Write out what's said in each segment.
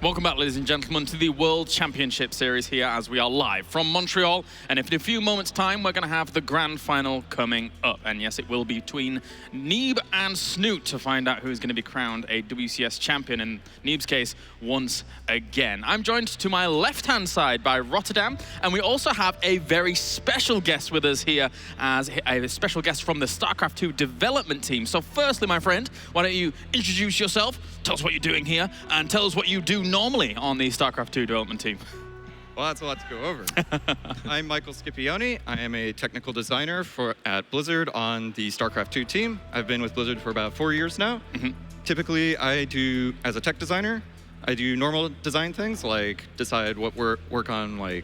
Welcome back, ladies and gentlemen, to the World Championship Series here as we are live from Montreal. And in a few moments' time, we're going to have the Grand Final coming up. And yes, it will be between Neeb and Snute to find out who's going to be crowned a WCS champion, in Neeb's case, once again. I'm joined to my left-hand side by Rotterdam, and we also have a very special guest with us here as a special guest from the StarCraft 2 development team. So firstly, my friend, why don't you introduce yourself, tell us what you're doing here, and tell us what you do normally on the StarCraft 2 development team. Well, that's a lot to go over. I'm Michael Scipione. I am a technical designer at Blizzard on the StarCraft 2 team. I've been with Blizzard for about 4 years now. Typically, as a tech designer, I do normal design things like decide what work on, like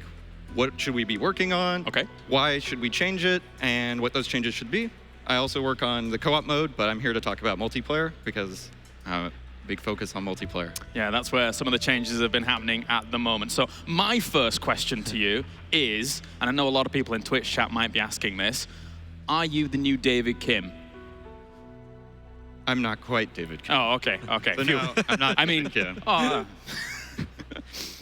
what should we be working on, why should we change it, and what those changes should be. I also work on the co-op mode, but I'm here to talk about multiplayer because big focus on multiplayer. Yeah, that's where some of the changes have been happening at the moment. So my first question to you is, and I know a lot of people in Twitch chat might be asking this, are you the new David Kim? I'm not quite David Kim. Oh, okay. So no, I'm not David Kim.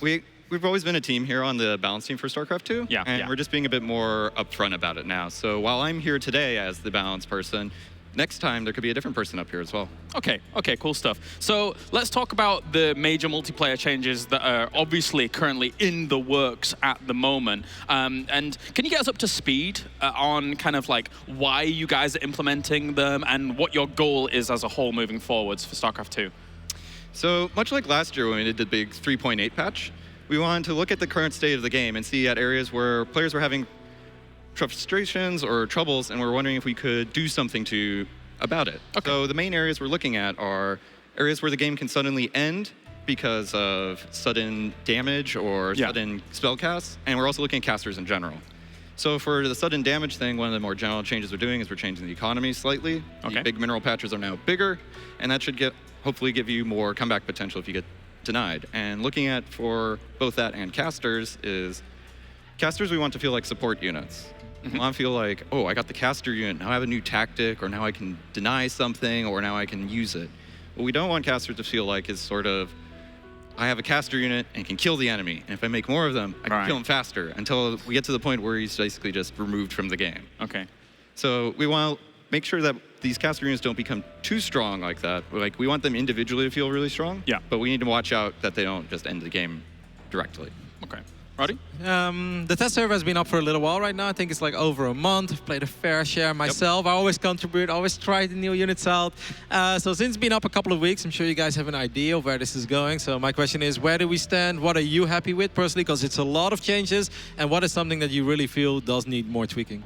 We've always been a team here on the balance team for StarCraft 2, and we're just being a bit more upfront about it now. So while I'm here today as the balance person, next time there could be a different person up here as well. Okay, cool stuff. So let's talk about the major multiplayer changes that are obviously currently in the works at the moment. And can you get us up to speed on kind of like why you guys are implementing them and what your goal is as a whole moving forwards for StarCraft 2? So much like last year when we did the big 3.8 patch, we wanted to look at the current state of the game and see at areas where players were having frustrations or troubles, and we're wondering if we could do something about it. So the main areas we're looking at are areas where the game can suddenly end because of sudden damage or sudden spell casts, and we're also looking at casters in general. So for the sudden damage thing, one of the more general changes we're doing is we're changing the economy slightly. The big mineral patches are now bigger, and that should hopefully give you more comeback potential if you get denied. And looking at for both that and casters we want to feel like support units. I want to feel like, oh, I got the caster unit, now I have a new tactic, or now I can deny something, or now I can use it. What we don't want casters to feel like is sort of, I have a caster unit and can kill the enemy, and if I make more of them, I can kill him faster, until we get to the point where he's basically just removed from the game. So we want to make sure that these caster units don't become too strong like that. Like, we want them individually to feel really strong, but we need to watch out that they don't just end the game directly. Roddy? The test server has been up for a little while right now. I think it's like over a month. I've played a fair share myself. I always contribute, always try the new units out. So since it's been up a couple of weeks, I'm sure you guys have an idea of where this is going. So my question is, where do we stand? What are you happy with personally? Because it's a lot of changes. And what is something that you really feel does need more tweaking?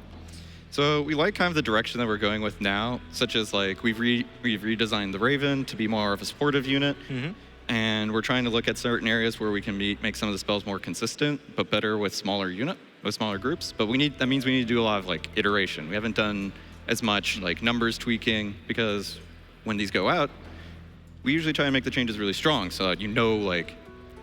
So we like kind of the direction that we're going with now, such as like we've redesigned the Raven to be more of a supportive unit. And we're trying to look at certain areas where we can make some of the spells more consistent, but better with smaller groups. But that means we need to do a lot of like iteration. We haven't done as much like numbers tweaking, because when these go out, we usually try to make the changes really strong so that like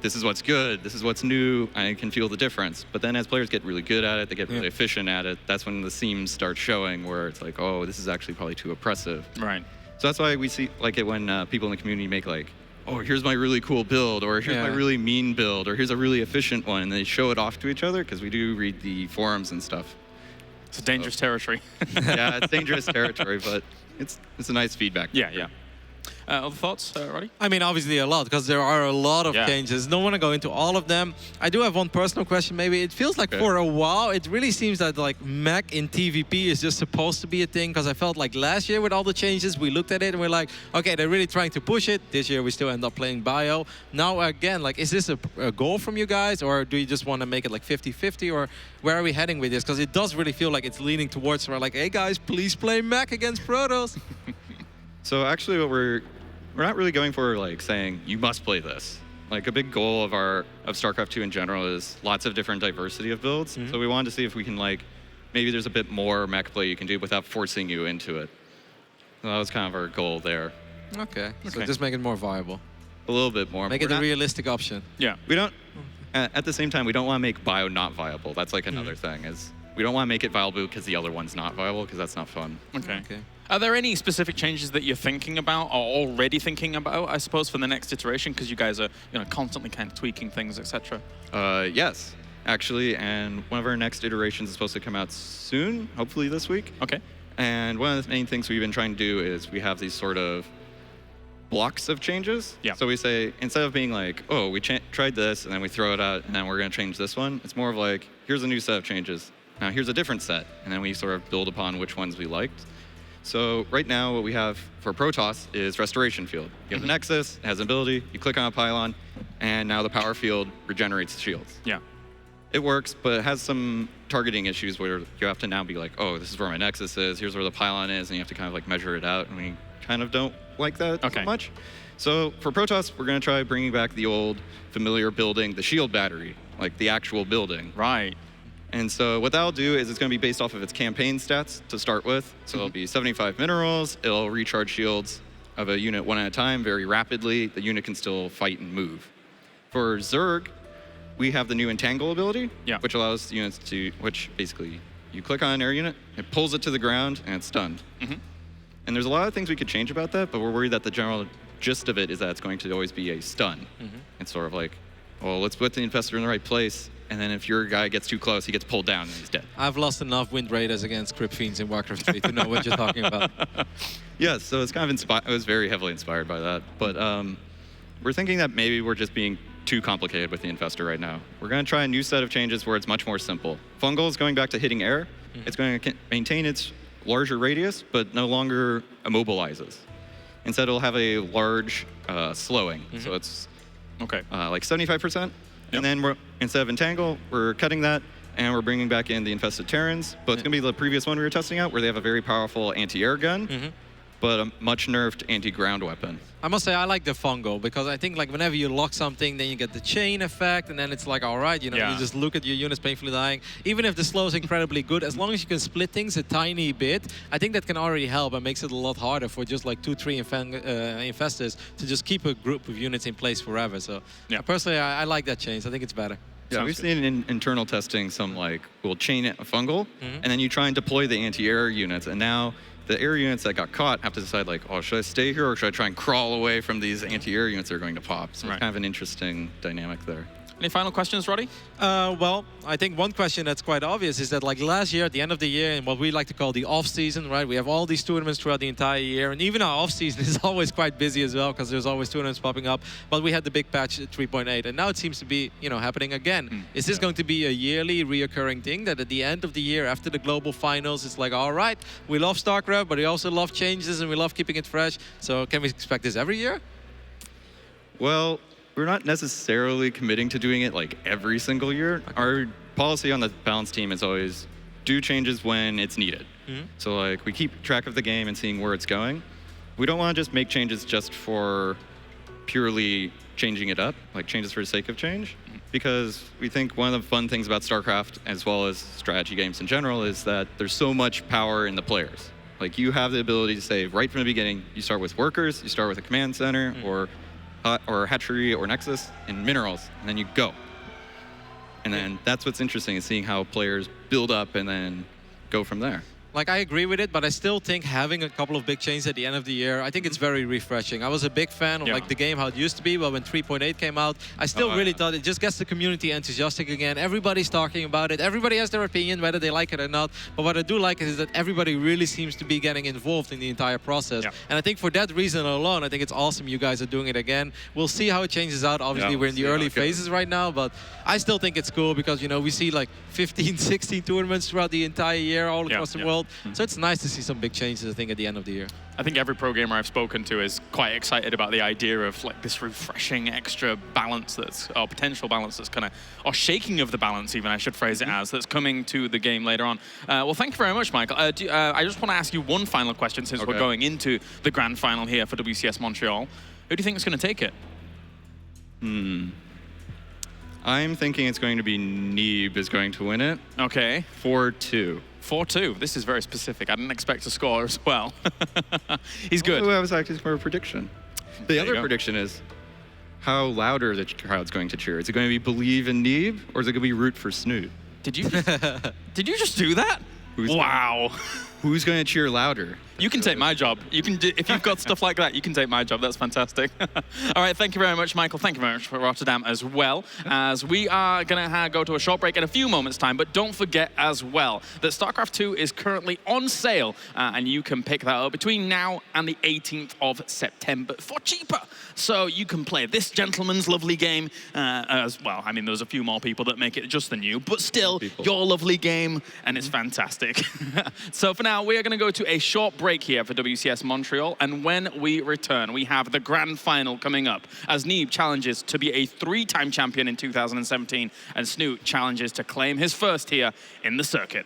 this is what's good, this is what's new, I can feel the difference. But then as players get really good at it, they get really efficient at it, that's when the seams start showing where it's like, oh, this is actually probably too oppressive. So that's why we see like it when people in the community make like, oh, here's my really cool build, or here's my really mean build, or here's a really efficient one, and they show it off to each other, because we do read the forums and stuff. It's a dangerous territory. Yeah, it's dangerous territory, but it's a nice feedback. Other thoughts, Roddy? I mean, obviously a lot, because there are a lot of changes. Don't want to go into all of them. I do have one personal question, maybe. It feels like for a while, it really seems that like mech in TVP is just supposed to be a thing, because I felt like last year with all the changes, we looked at it and we're like, okay, they're really trying to push it. This year we still end up playing bio. Now again, like, is this a goal from you guys, or do you just want to make it like 50-50, or where are we heading with this? Because it does really feel like it's leaning towards, we're like, hey guys, please play mech against Protoss. So actually what we're not really going for like saying you must play this. Like a big goal of StarCraft 2 in general is lots of different diversity of builds. So we wanted to see if we can like, maybe there's a bit more mech play you can do without forcing you into it. So that was kind of our goal there. Okay. So just make it more viable. A little bit more. Make it a realistic option. We don't, at the same time, we don't want to make bio not viable. That's like another thing, is we don't want to make it viable because the other one's not viable, because that's not fun. Are there any specific changes that you're thinking about or already thinking about, I suppose, for the next iteration? Because you guys are constantly kind of tweaking things, etc. Yes, actually. And one of our next iterations is supposed to come out soon, hopefully this week. Okay. And one of the main things we've been trying to do is we have these sort of blocks of changes. Yeah. So we say, instead of being like, oh, we tried this, and then we throw it out, and then we're going to change this one, it's more of like, here's a new set of changes. Now here's a different set. And then we sort of build upon which ones we liked. So right now, what we have for Protoss is Restoration Field. You have the Nexus, it has an ability, you click on a pylon, and now the power field regenerates shields. Yeah. It works, but it has some targeting issues where you have to now be like, oh, this is where my Nexus is, here's where the pylon is, and you have to kind of like measure it out, and we kind of don't like that so much. So for Protoss, we're going to try bringing back the old familiar building, the shield battery, like the actual building. Right. And so what that'll do is it's going to be based off of its campaign stats to start with. So it'll be 75 minerals. It'll recharge shields of a unit one at a time very rapidly. The unit can still fight and move. For Zerg, we have the new Entangle ability, which allows units to, which basically you click on an air unit, it pulls it to the ground, and it's stunned. And there's a lot of things we could change about that, but we're worried that the general gist of it is that it's going to always be a stun. It's sort of like, well, let's put the infestor in the right place. And then if your guy gets too close, he gets pulled down and he's dead. I've lost enough Wind Raiders against Crypt Fiends in Warcraft 3 to know what you're talking about. Yeah, so it's kind of I was very heavily inspired by that. But we're thinking that maybe we're just being too complicated with the Infestor right now. We're going to try a new set of changes where it's much more simple. Fungal is going back to hitting air. It's going to maintain its larger radius, but no longer immobilizes. Instead, it'll have a large slowing. So it's like 75%. And then instead of Entangle, we're cutting that, and we're bringing back in the Infested Terrans. But it's going to be the previous one we were testing out, where they have a very powerful anti-air gun, but a much nerfed anti-ground weapon. I must say, I like the fungal, because I think like whenever you lock something, then you get the chain effect, and then it's like, all right, you just look at your units painfully dying. Even if the slow is incredibly good, as long as you can split things a tiny bit, I think that can already help and makes it a lot harder for just like 2-3 infestors to just keep a group of units in place forever. So personally, I like that change. I think it's better. Yeah, we've seen in internal testing some like, we'll chain it a fungal, and then you try and deploy the anti-air units, and now the air units that got caught have to decide like, oh, should I stay here or should I try and crawl away from these anti-air units that are going to pop? So it's kind of an interesting dynamic there. Any final questions, Roddy? Well, I think one question that's quite obvious is that like last year, at the end of the year, in what we like to call the off-season, right? We have all these tournaments throughout the entire year, and even our off-season is always quite busy as well because there's always tournaments popping up. But we had the big patch at 3.8, and now it seems to be, happening again. Is this going to be a yearly reoccurring thing that at the end of the year, after the global finals, it's like, all right, we love StarCraft, but we also love changes and we love keeping it fresh. So can we expect this every year? Well, we're not necessarily committing to doing it like every single year. Our policy on the balance team is always do changes when it's needed. So like we keep track of the game and seeing where it's going. We don't want to just make changes just for purely changing it up, like changes for the sake of change. Because we think one of the fun things about StarCraft, as well as strategy games in general, is that there's so much power in the players. Like you have the ability to say right from the beginning, you start with workers, you start with a command center, or hatchery or nexus and minerals, and then you go. And then that's what's interesting, is seeing how players build up and then go from there. Like, I agree with it, but I still think having a couple of big changes at the end of the year, I think it's very refreshing. I was a big fan of like the game, how it used to be, but when 3.8 came out, I still really thought it just gets the community enthusiastic again. Everybody's talking about it. Everybody has their opinion, whether they like it or not. But what I do like is that everybody really seems to be getting involved in the entire process. And I think for that reason alone, I think it's awesome you guys are doing it again. We'll see how it changes out. Obviously, we're in the early phases right now, but I still think it's cool because, we see like 15, 16 tournaments throughout the entire year all across the world. So it's nice to see some big changes, I think, at the end of the year. I think every pro gamer I've spoken to is quite excited about the idea of like this refreshing extra balance or potential balance that's kind of, or shaking of the balance even, I should phrase it as, that's coming to the game later on. Well, thank you very much, Michael. I just want to ask you one final question since we're going into the grand final here for WCS Montreal. Who do you think is going to take it? I'm thinking it's going to be Neeb is going to win it. Okay. 4-2. 4-2. This is very specific. I didn't expect to score as well. He's good. I was actually for a prediction. The other prediction is how louder the crowd's going to cheer. Is it going to be believe in Neeb, or is it going to be root for Snute? Did you just do that? Who's going to cheer louder? You can take my job. You can do, if you've got stuff like that, you can take my job. That's fantastic. All right, thank you very much, Michael. Thank you very much for Rotterdam as well. As we are going to go to a short break in a few moments' time, but don't forget as well that StarCraft 2 is currently on sale, and you can pick that up between now and the 18th of September for cheaper. So you can play this gentleman's lovely game as well. I mean, there's a few more people that make it just than you, but still, your lovely game, and it's fantastic. So for now, we are going to go to a short break here for WCS Montreal, and when we return, we have the grand final coming up as Neeb challenges to be a 3-time champion in 2017, and Snute challenges to claim his first here in the circuit.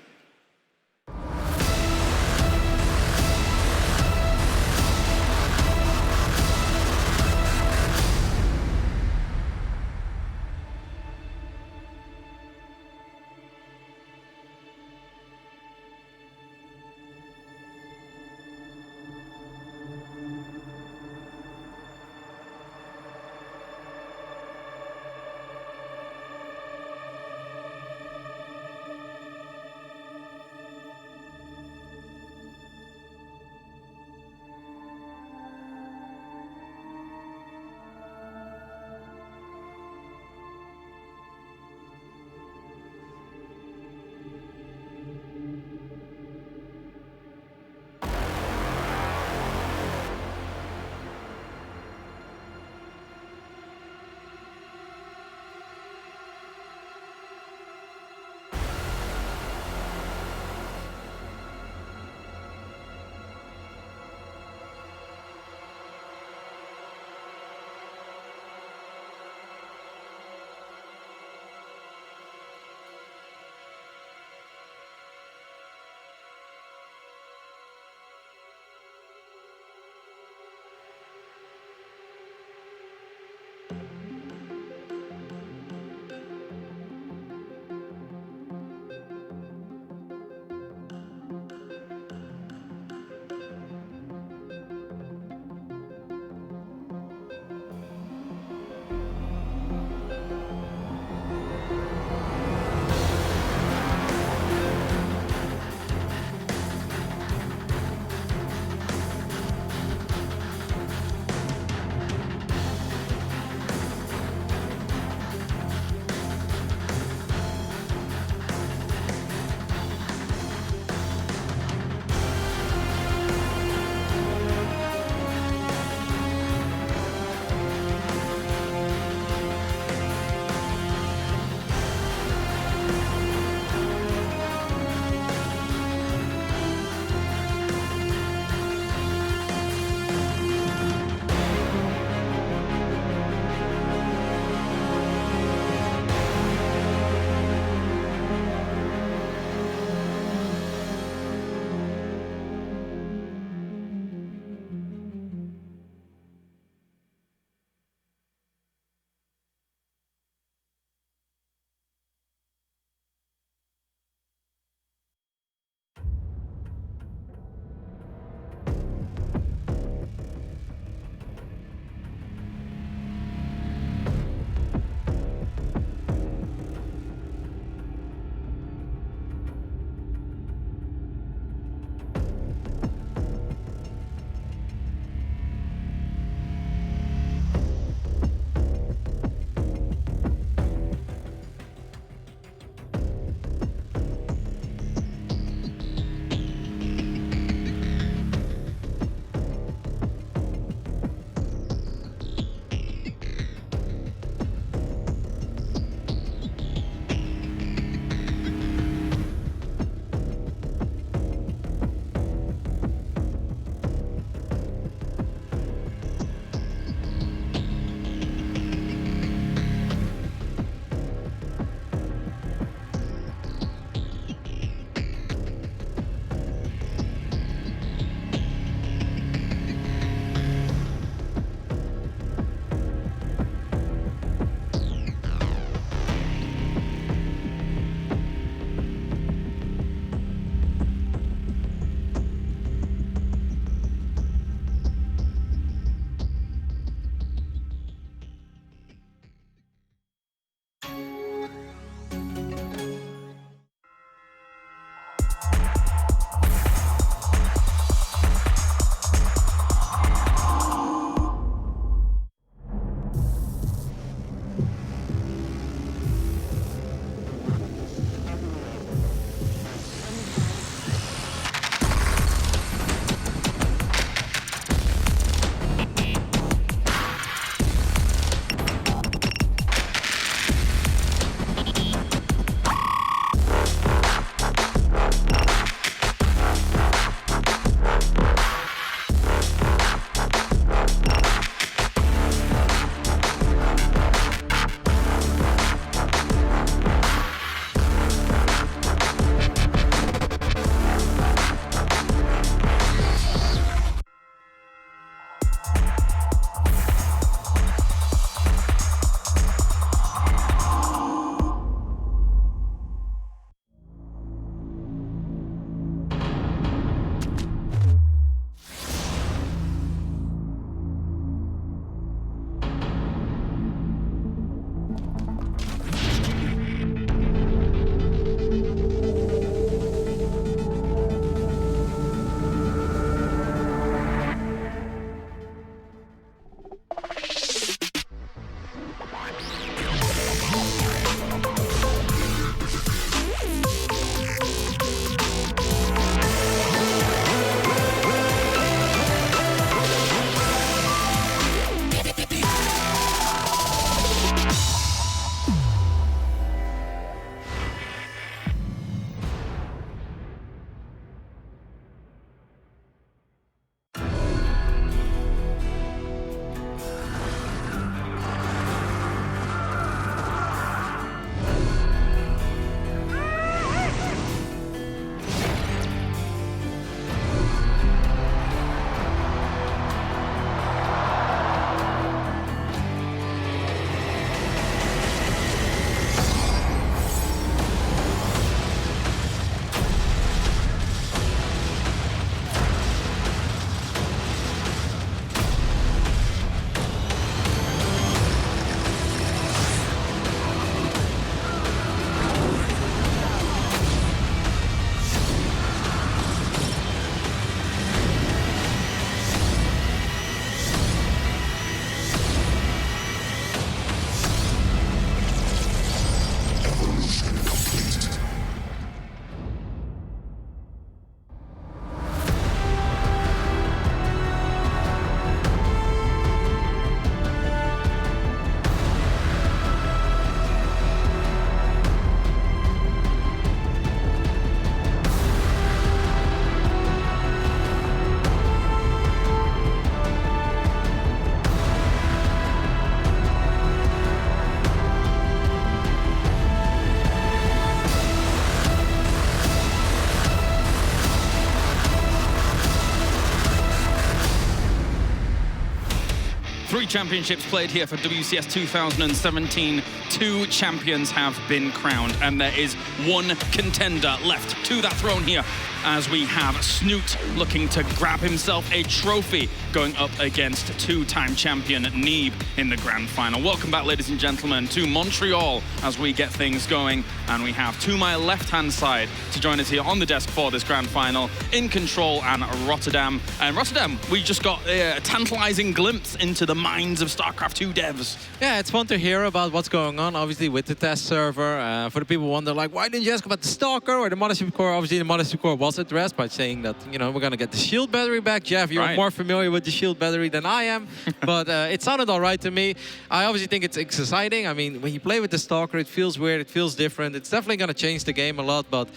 3 championships played here for WCS 2017. 2 champions have been crowned, and there is 1 contender left to that throne here, as we have Snute looking to grab himself a trophy, going up against 2-time champion Neeb in the grand final. Welcome back, ladies and gentlemen, to Montreal as we get things going. And we have, to my left-hand side, to join us here on the desk for this grand final, in control, and Rotterdam. And Rotterdam, we just got a tantalizing glimpse into the minds of StarCraft 2 devs. Yeah, it's fun to hear about what's going on, obviously, with the test server. For the people who wonder, like, why didn't you ask about the Stalker or the Mothership Core? Obviously, the Mothership Core was addressed by saying that, you know, we're going to get the shield battery back. Jeff, you're more familiar with the shield battery than I am, but it sounded all right to me. I obviously think it's exciting. I mean, when you play with the Stalker, it feels weird, it feels different. It's definitely going to change the game a lot, but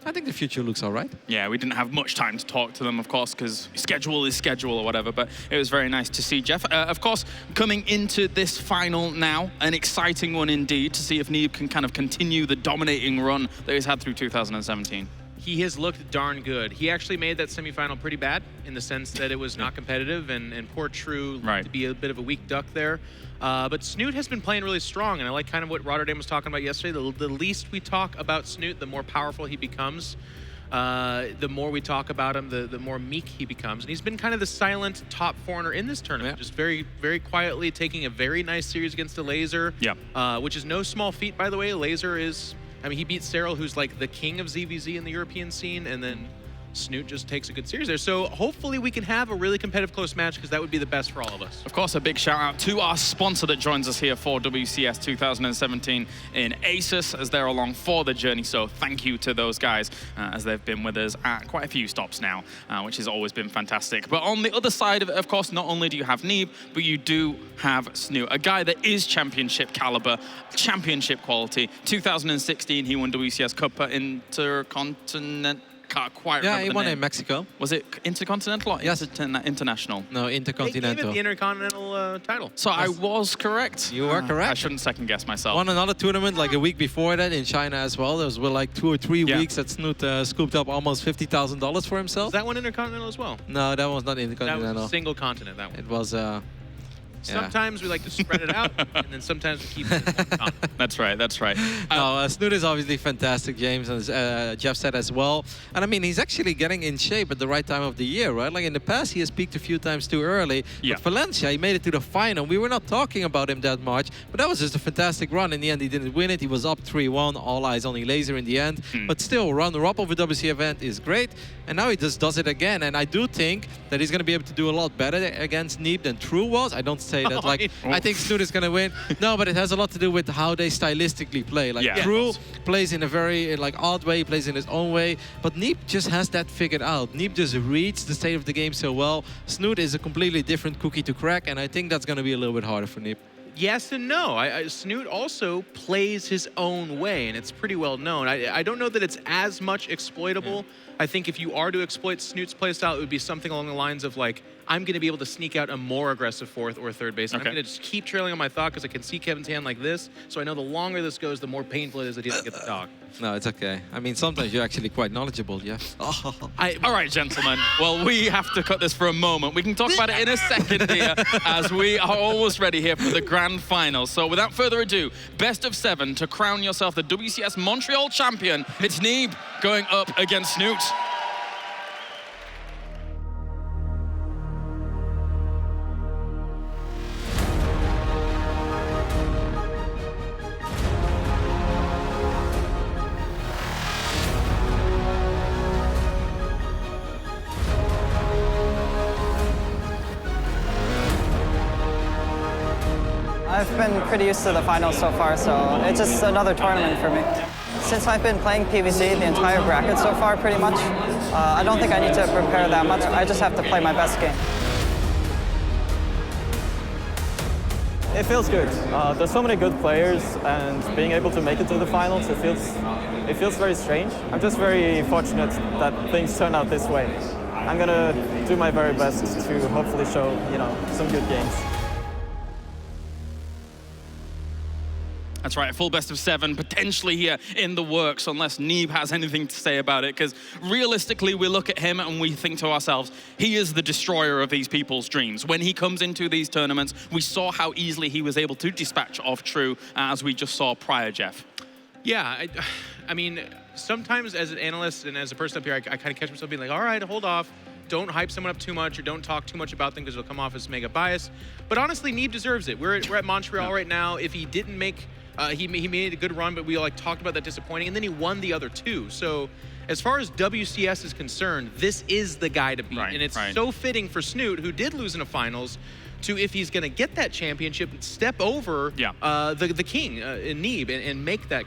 I think the future looks all right. Yeah, we didn't have much time to talk to them, of course, because schedule is schedule or whatever, but it was very nice to see Jeff. Of course, coming into this final now, an exciting one indeed, to see if Neeb can kind of continue the dominating run that he's had through 2017. He has looked darn good. He actually made that semifinal pretty bad in the sense that it was not competitive, and poor True looked to be a bit of a weak duck there. But Snute has been playing really strong, and I like kind of what Rotterdam was talking about yesterday. The least we talk about Snute, the more powerful he becomes. The more we talk about him, the more meek he becomes. And he's been kind of the silent top foreigner in this tournament, just very, very quietly taking a very nice series against a Laser, which is no small feat, by the way. Laser is... I mean, he beat Cyril, who's like the king of ZVZ in the European scene, and then Snute just takes a good series there. So hopefully we can have a really competitive close match, because that would be the best for all of us. Of course, a big shout out to our sponsor that joins us here for WCS 2017 in Asus, as they're along for the journey. So thank you to those guys, as they've been with us at quite a few stops now, which has always been fantastic. But on the other side of it, of course, not only do you have Neeb, but you do have Snute, a guy that is championship caliber, championship quality. 2016, he won WCS Cup Intercontinental. Can't quite remember he won in Mexico. Was it Intercontinental or International? No, Intercontinental. They gave it the Intercontinental title. So I was correct. You were correct. I shouldn't second guess myself. Won another tournament like a week before that in China as well. There was like 2 or 3 weeks that Snute scooped up almost $50,000 for himself. Was that one Intercontinental as well? No, that was not Intercontinental. That was a single continent, that one. It was... Sometimes we like to spread it out, and then sometimes we keep it in one. That's right, that's right. Snute is obviously fantastic, James, as Jeff said as well. And I mean, he's actually getting in shape at the right time of the year, right? Like in the past, he has peaked a few times too early. But Valencia, he made it to the final. We were not talking about him that much, but that was just a fantastic run. In the end, he didn't win it. He was up 3-1, all eyes on Laser in the end. But still, runner-up of a WC event is great. And now he just does it again. And I do think that he's going to be able to do a lot better against Neeb than True was. I don't say that like I think Snute is going to win. No, but it has a lot to do with how they stylistically play. Like True plays in a very odd way, he plays in his own way, but Neeb just has that figured out. Neeb just reads the state of the game so well. Snute is a completely different cookie to crack, and I think that's going to be a little bit harder for Neeb. Yes and no. Snute also plays his own way, and it's pretty well known. I don't know that it's as much exploitable. I think if you are to exploit Snute's playstyle, it would be something along the lines of like, I'm going to be able to sneak out a more aggressive 4th or 3rd base. I'm going to just keep trailing on my thought because I can see Kevin's hand like this. So I know the longer this goes, the more painful it is that he doesn't get the dog. No, it's okay. I mean, sometimes you're actually quite knowledgeable, yeah. All right, gentlemen. Well, we have to cut this for a moment. We can talk about it in a second here, as we are almost ready here for the grand final. So without further ado, best of 7 to crown yourself the WCS Montreal champion. It's Neeb going up against Snute. I've been pretty used to the finals so far, so it's just another tournament for me. Since I've been playing PvZ the entire bracket so far, pretty much, I don't think I need to prepare that much. I just have to play my best game. It feels good. There's so many good players, and being able to make it to the finals, it feels very strange. I'm just very fortunate that things turn out this way. I'm gonna do my very best to hopefully show, some good games. That's right, a full best of 7 potentially here in the works, unless Neeb has anything to say about it, because realistically we look at him and we think to ourselves, he is the destroyer of these people's dreams. When he comes into these tournaments, we saw how easily he was able to dispatch off True, as we just saw prior, Jeff. Yeah, I mean, sometimes as an analyst and as a person up here, I kind of catch myself being like, all right, hold off. Don't hype someone up too much or don't talk too much about them because it'll come off as mega bias. But honestly, Neeb deserves it. We're at Montreal right now. If he didn't make, he made a good run, but we like talked about that disappointing, and then he won the other 2. So as far as WCS is concerned, this is the guy to beat. And it's so fitting for Snute, who did lose in the finals, to, if he's going to get that championship, step over the king in Neeb and make that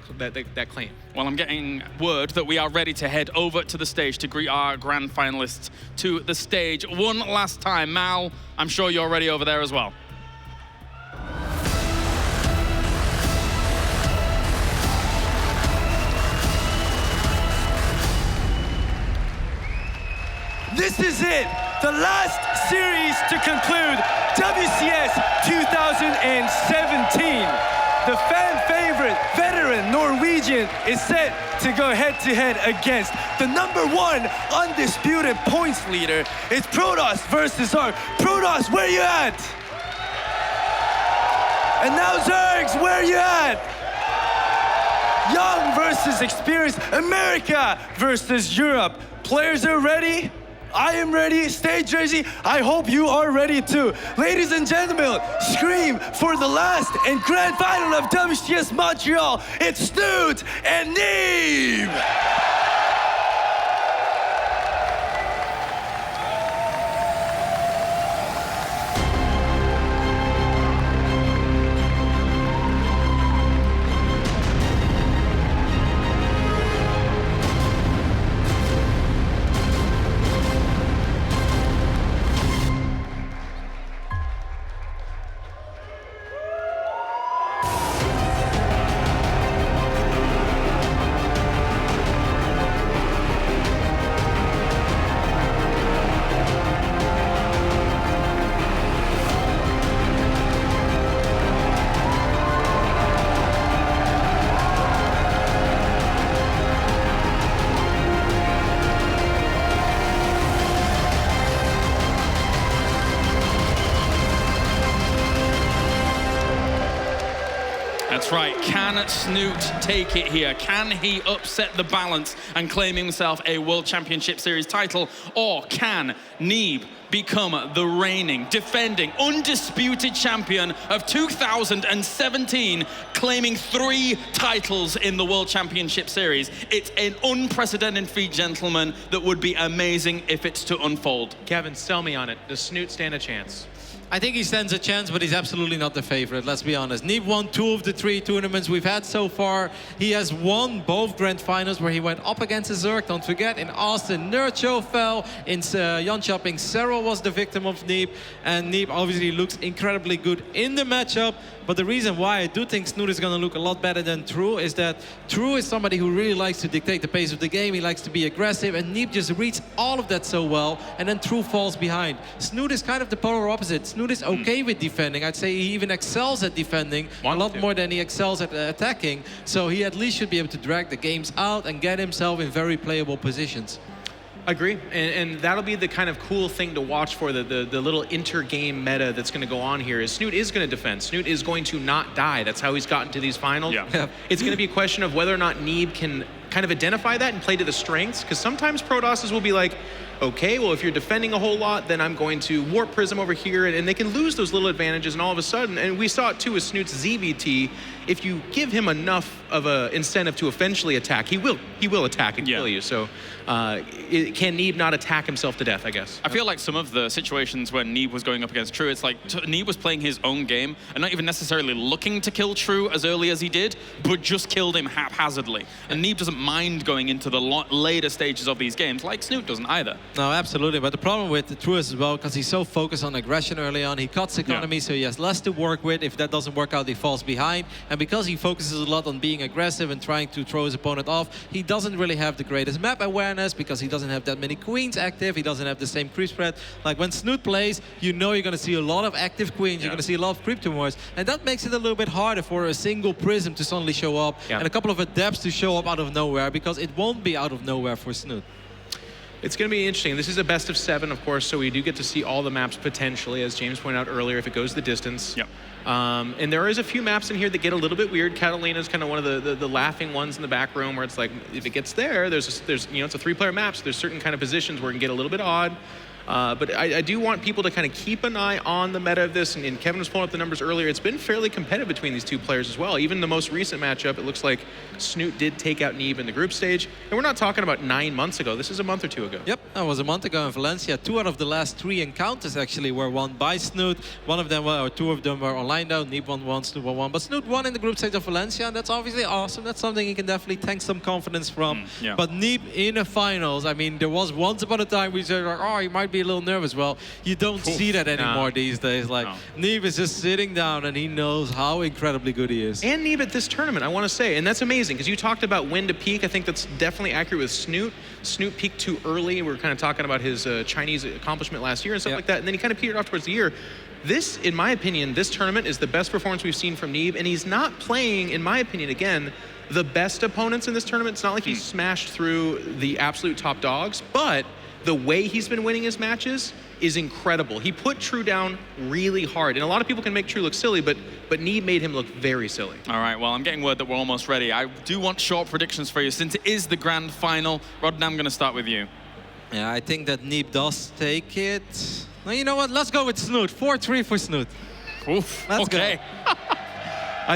claim. Well, I'm getting word that we are ready to head over to the stage to greet our grand finalists to the stage one last time. Mal, I'm sure you're ready over there as well. This is it, the last series to conclude WCS 2017. The fan favorite veteran Norwegian is set to go head-to-head against the #1 undisputed points leader. It's Protoss versus Zerg. Protoss, where you at? And now Zergs, where you at? Young versus experienced, America versus Europe. Players are ready. I am ready. Stage jersey, I hope you are ready too. Ladies and gentlemen, scream for the last and grand final of WCS Montreal. It's Snute and Neeb. That's right, can Snute take it here? Can he upset the balance and claim himself a World Championship Series title? Or can Neeb become the reigning, defending, undisputed champion of 2017, claiming 3 titles in the World Championship Series? It's an unprecedented feat, gentlemen, that would be amazing if it's to unfold. Kevin, sell me on it. Does Snute stand a chance? I think he stands a chance, but he's absolutely not the favorite, let's be honest. Neeb won 2 of the 3 tournaments we've had so far. He has won both grand finals where he went up against a Zerg. Don't forget, in Austin, Nurcho fell. In Jönköping, Serral was the victim of Neeb. And Neeb obviously looks incredibly good in the matchup. But the reason why I do think Snute is going to look a lot better than True is that True is somebody who really likes to dictate the pace of the game. He likes to be aggressive, and Neeb just reads all of that so well, and then True falls behind. Snute is kind of the polar opposite. Snute is okay with defending. I'd say he even excels at defending a lot more than he excels at attacking. So he at least should be able to drag the games out and get himself in very playable positions. Agree, and that'll be the kind of cool thing to watch for, the little inter-game meta that's going to go on here. Is Snute is going to defend. Snute is going to not die. That's how he's gotten to these finals. Yeah. It's going to be a question of whether or not Neeb can kind of identify that and play to the strengths, because sometimes Protosses will be like, okay, well, if you're defending a whole lot, then I'm going to Warp Prism over here, and they can lose those little advantages, and all of a sudden, and we saw it too with Snute's ZVT, if you give him enough of an incentive to eventually attack, he will attack and kill you. So can Neeb not attack himself to death, I guess? I feel like some of the situations when Neeb was going up against True, it's like Neeb was playing his own game and not even necessarily looking to kill True as early as he did, but just killed him haphazardly. And Neeb doesn't mind going into the later stages of these games, like Snute doesn't either. No, absolutely. But the problem with the Truist as well, because he's so focused on aggression early on, he cuts economy, so he has less to work with. If that doesn't work out, he falls behind. And because he focuses a lot on being aggressive and trying to throw his opponent off, he doesn't really have the greatest map awareness because he doesn't have that many queens active. He doesn't have the same creep spread. Like when Snute plays, you know you're going to see a lot of active queens. You're going to see a lot of creep tumors. And that makes it a little bit harder for a single Prism to suddenly show up and a couple of adepts to show up out of nowhere, because it won't be out of nowhere for Snute. It's going to be interesting. This is a best of 7, of course, so we do get to see all the maps potentially, as James pointed out earlier, if it goes the distance. Yep. And there is a few maps in here that get a little bit weird. Catalina is kind of one of the laughing ones in the back room, where it's like, if it gets there, there's you know, it's a 3-player map, so there's certain kind of positions where it can get a little bit odd. But I do want people to kind of keep an eye on the meta of this, and Kevin was pulling up the numbers earlier. It's been fairly competitive between these two players as well. Even the most recent matchup, it looks like Snute did take out Neeb in the group stage. And we're not talking about 9 months ago. This is a month or 2 ago. Yep, that was a month ago in Valencia. 2 out of the last 3 encounters actually were won by Snute. 2 of them were online though. Neeb won 1, Snute won 1. But Snute won in the group stage of Valencia, and that's obviously awesome. That's something he can definitely tank some confidence from. But Neeb in the finals, I mean, there was once upon a time we said, like, oh, he might be a little nervous. Well, you don't see that anymore these days. Like, Neeb is just sitting down and he knows how incredibly good he is. And Neeb at this tournament, I want to say, and that's amazing, because you talked about when to peak. I think that's definitely accurate with Snute. Snute peaked too early. We were kind of talking about his Chinese accomplishment last year and stuff like that, and then he kind of petered off towards the year. This, in my opinion, this tournament is the best performance we've seen from Neeb, and he's not playing, in my opinion, again, the best opponents in this tournament. It's not like he's smashed through the absolute top dogs, but the way he's been winning his matches is incredible. He put True down really hard, and a lot of people can make True look silly, but Neeb made him look very silly. All right, well, I'm getting word that we're almost ready. I do want short predictions for you, since it is the grand final. Rodney, I'm going to start with you. Yeah, I think that Neeb does take it. Well, you know what? Let's go with Snute. 4-3 for Snute. Oof, Let's go.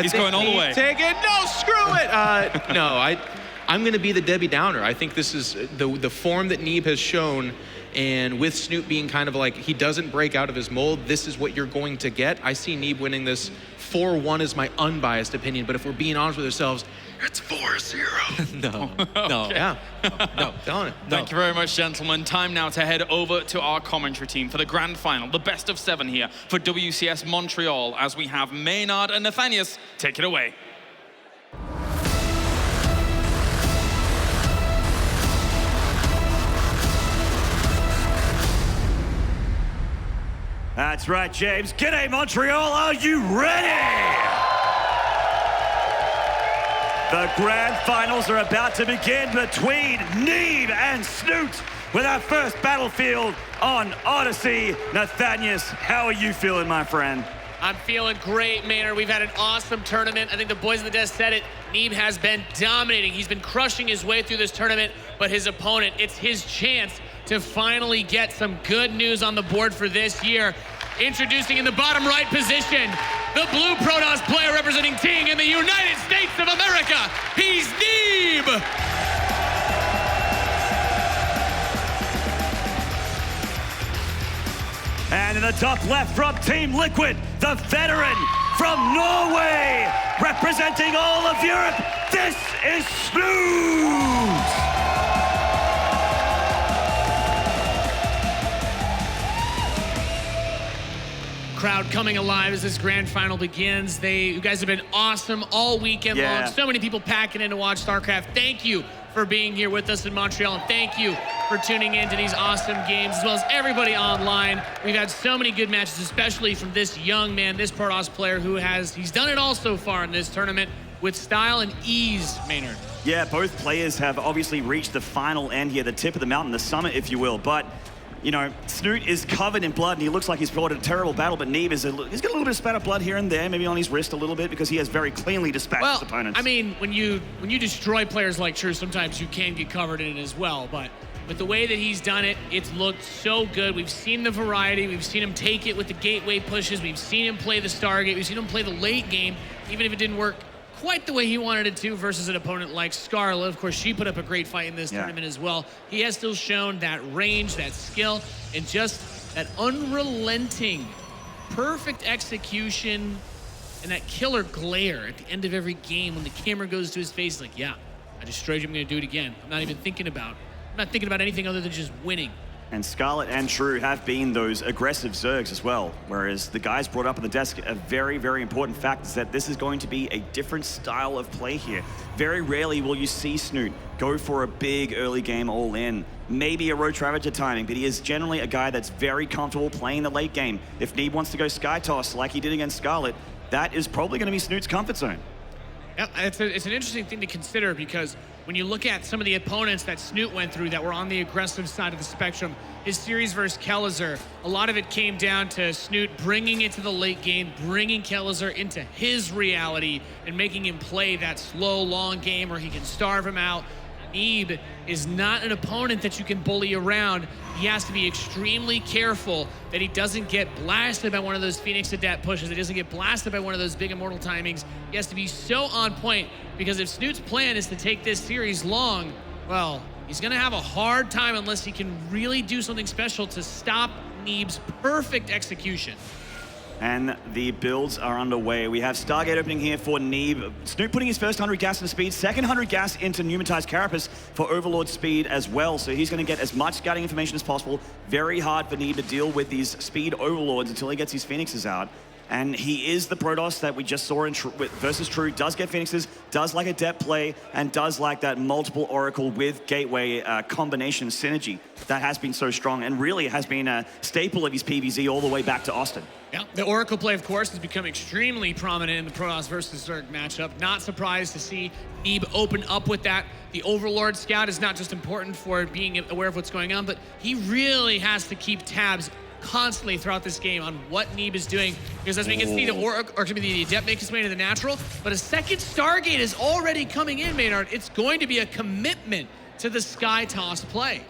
He's going all the way. Take it. No, screw it. No, I'm going to be the Debbie Downer. I think this is the form that Neeb has shown, and with Snute being kind of like, he doesn't break out of his mold, this is what you're going to get. I see Neeb winning this 4-1 is my unbiased opinion, but if we're being honest with ourselves, it's 4-0. No. Okay. Yeah. No. Telling it. Thank you very much, gentlemen. Time now to head over to our commentary team for the grand final, the best of 7 here for WCS Montreal, as we have Maynard and Nathanius. Take it away. That's right, James. G'day, Montreal. Are you ready? The grand finals are about to begin between Neeb and Snute with our first battlefield on Odyssey. Nathanius, how are you feeling, my friend? I'm feeling great, Maynard. We've had an awesome tournament. I think the boys in the desk said it. Neeb has been dominating. He's been crushing his way through this tournament, but his opponent, it's his chance to finally get some good news on the board for this year. Introducing in the bottom right position, the blue Protoss player representing Ting in the United States of America. He's Neeb! And in the top left from Team Liquid, the veteran from Norway, representing all of Europe, this is Snute! Crowd coming alive as this grand final begins. You guys have been awesome all weekend long. So many people packing in to watch StarCraft. Thank you for being here with us in Montreal, and thank you for tuning in to these awesome games, as well as everybody online. We've had so many good matches, especially from this young man, this Protoss player he's done it all so far in this tournament with style and ease, Maynard. Yeah, both players have obviously reached the final end here, the tip of the mountain, the summit, if you will, but you know, Snute is covered in blood, and he looks like he's fought a terrible battle, but Neeb he's got a little bit of spat of blood here and there, maybe on his wrist a little bit, because he has very cleanly dispatched his opponents. I mean, when you destroy players like True, sometimes you can get covered in it as well, but with the way that he's done it, it's looked so good. We've seen the variety. We've seen him take it with the gateway pushes. We've seen him play the Stargate. We've seen him play the late game, even if it didn't work quite the way he wanted it to versus an opponent like Scarlet. Of course, she put up a great fight in this tournament as well. He has still shown that range, that skill, and just that unrelenting, perfect execution and that killer glare at the end of every game when the camera goes to his face like, yeah, I destroyed you, I'm gonna do it again. I'm not thinking about anything other than just winning. And Scarlet and True have been those aggressive Zergs as well, whereas the guys brought up on the desk, a very, very important fact is that this is going to be a different style of play here. Very rarely will you see Snute go for a big early game all in. Maybe a Roach Ravager timing, but he is generally a guy that's very comfortable playing the late game. If Neeb wants to go Sky Toss like he did against Scarlet, that is probably going to be Snute's comfort zone. Yeah, it's an interesting thing to consider because when you look at some of the opponents that Snute went through that were on the aggressive side of the spectrum, his series versus Kellizer, a lot of it came down to Snute bringing it to the late game, bringing Kellizer into his reality and making him play that slow, long game where he can starve him out. Neeb is not an opponent that you can bully around. He has to be extremely careful that he doesn't get blasted by one of those Phoenix Adept pushes. He doesn't get blasted by one of those big immortal timings. He has to be so on point because if Snute's plan is to take this series long, well, he's gonna have a hard time unless he can really do something special to stop Neeb's perfect execution. And the builds are underway. We have Stargate opening here for Neeb. Snute putting his first 100 gas into speed, second 100 gas into Pneumatized Carapace for Overlord speed as well. So he's going to get as much scouting information as possible. Very hard for Neeb to deal with these speed Overlords until he gets his Phoenixes out. And he is the Protoss that we just saw in versus True. Does get Phoenixes, does like a depth play, and does like that multiple Oracle with Gateway combination synergy that has been so strong and really has been a staple of his PvZ all the way back to Austin. Yeah, the Oracle play, of course, has become extremely prominent in the Protoss versus Zerg matchup. Not surprised to see Neeb open up with that. The Overlord scout is not just important for being aware of what's going on, but he really has to keep tabs constantly throughout this game on what Neeb is doing, because as we can see, the Adept makes his way to the natural, but a second Stargate is already coming in, Maynard. It's going to be a commitment to the Sky Toss play.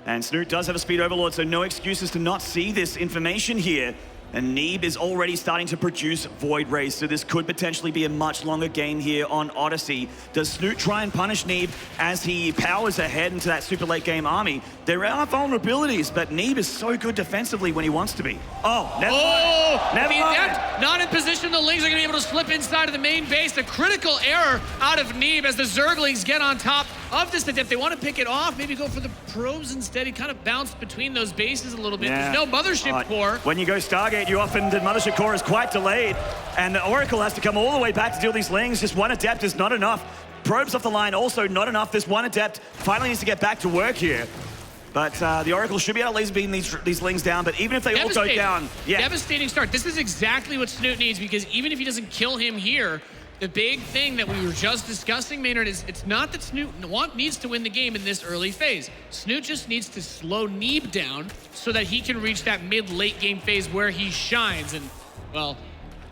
And Snute does have a speed Overlord, so no excuses to not see this information here. And Neeb is already starting to produce Void Rays, so this could potentially be a much longer game here on Odyssey. Does Snute try and punish Neeb as he powers ahead into that super late game army? There are vulnerabilities, but Neeb is so good defensively when he wants to be. Oh, never mind. Never mind. Not in position. The Lings are going to be able to slip inside of the main base. A critical error out of Neeb as the Zerglings get on top of this Adept. They want to pick it off, maybe go for the probes instead. He kind of bounced between those bases a little bit. Yeah. There's no Mothership Core. When you go Stargate, you often, the Mothership Core is quite delayed, and the Oracle has to come all the way back to deal these Lings. Just one Adept is not enough. Probes off the line, also not enough. This one Adept finally needs to get back to work here. But the Oracle should be able to laser beam these Lings down, but even if they all go down... Yeah. Devastating start. This is exactly what Snute needs, because even if he doesn't kill him here, the big thing that we were just discussing, Maynard, is it's not that Snute needs to win the game in this early phase. Snute just needs to slow Neeb down so that he can reach that mid-late game phase where he shines. And, well,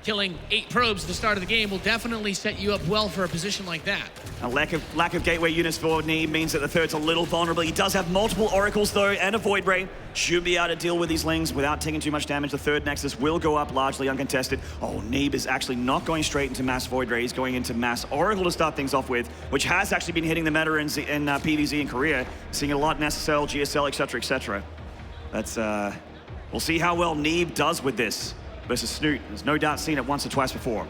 killing 8 probes at the start of the game will definitely set you up well for a position like that. A lack of gateway units for Neeb means that the third's a little vulnerable. He does have multiple Oracles, though, and a Void Ray. Should be able to deal with these Lings without taking too much damage. The third Nexus will go up largely uncontested. Oh, Neeb is actually not going straight into Mass Void Ray. He's going into Mass Oracle to start things off with, which has actually been hitting the meta in PvZ in Korea. Seeing a lot in SSL, GSL, etc., etc. That's, we'll see how well Neeb does with this versus Snute. There's no doubt seen it once or twice before.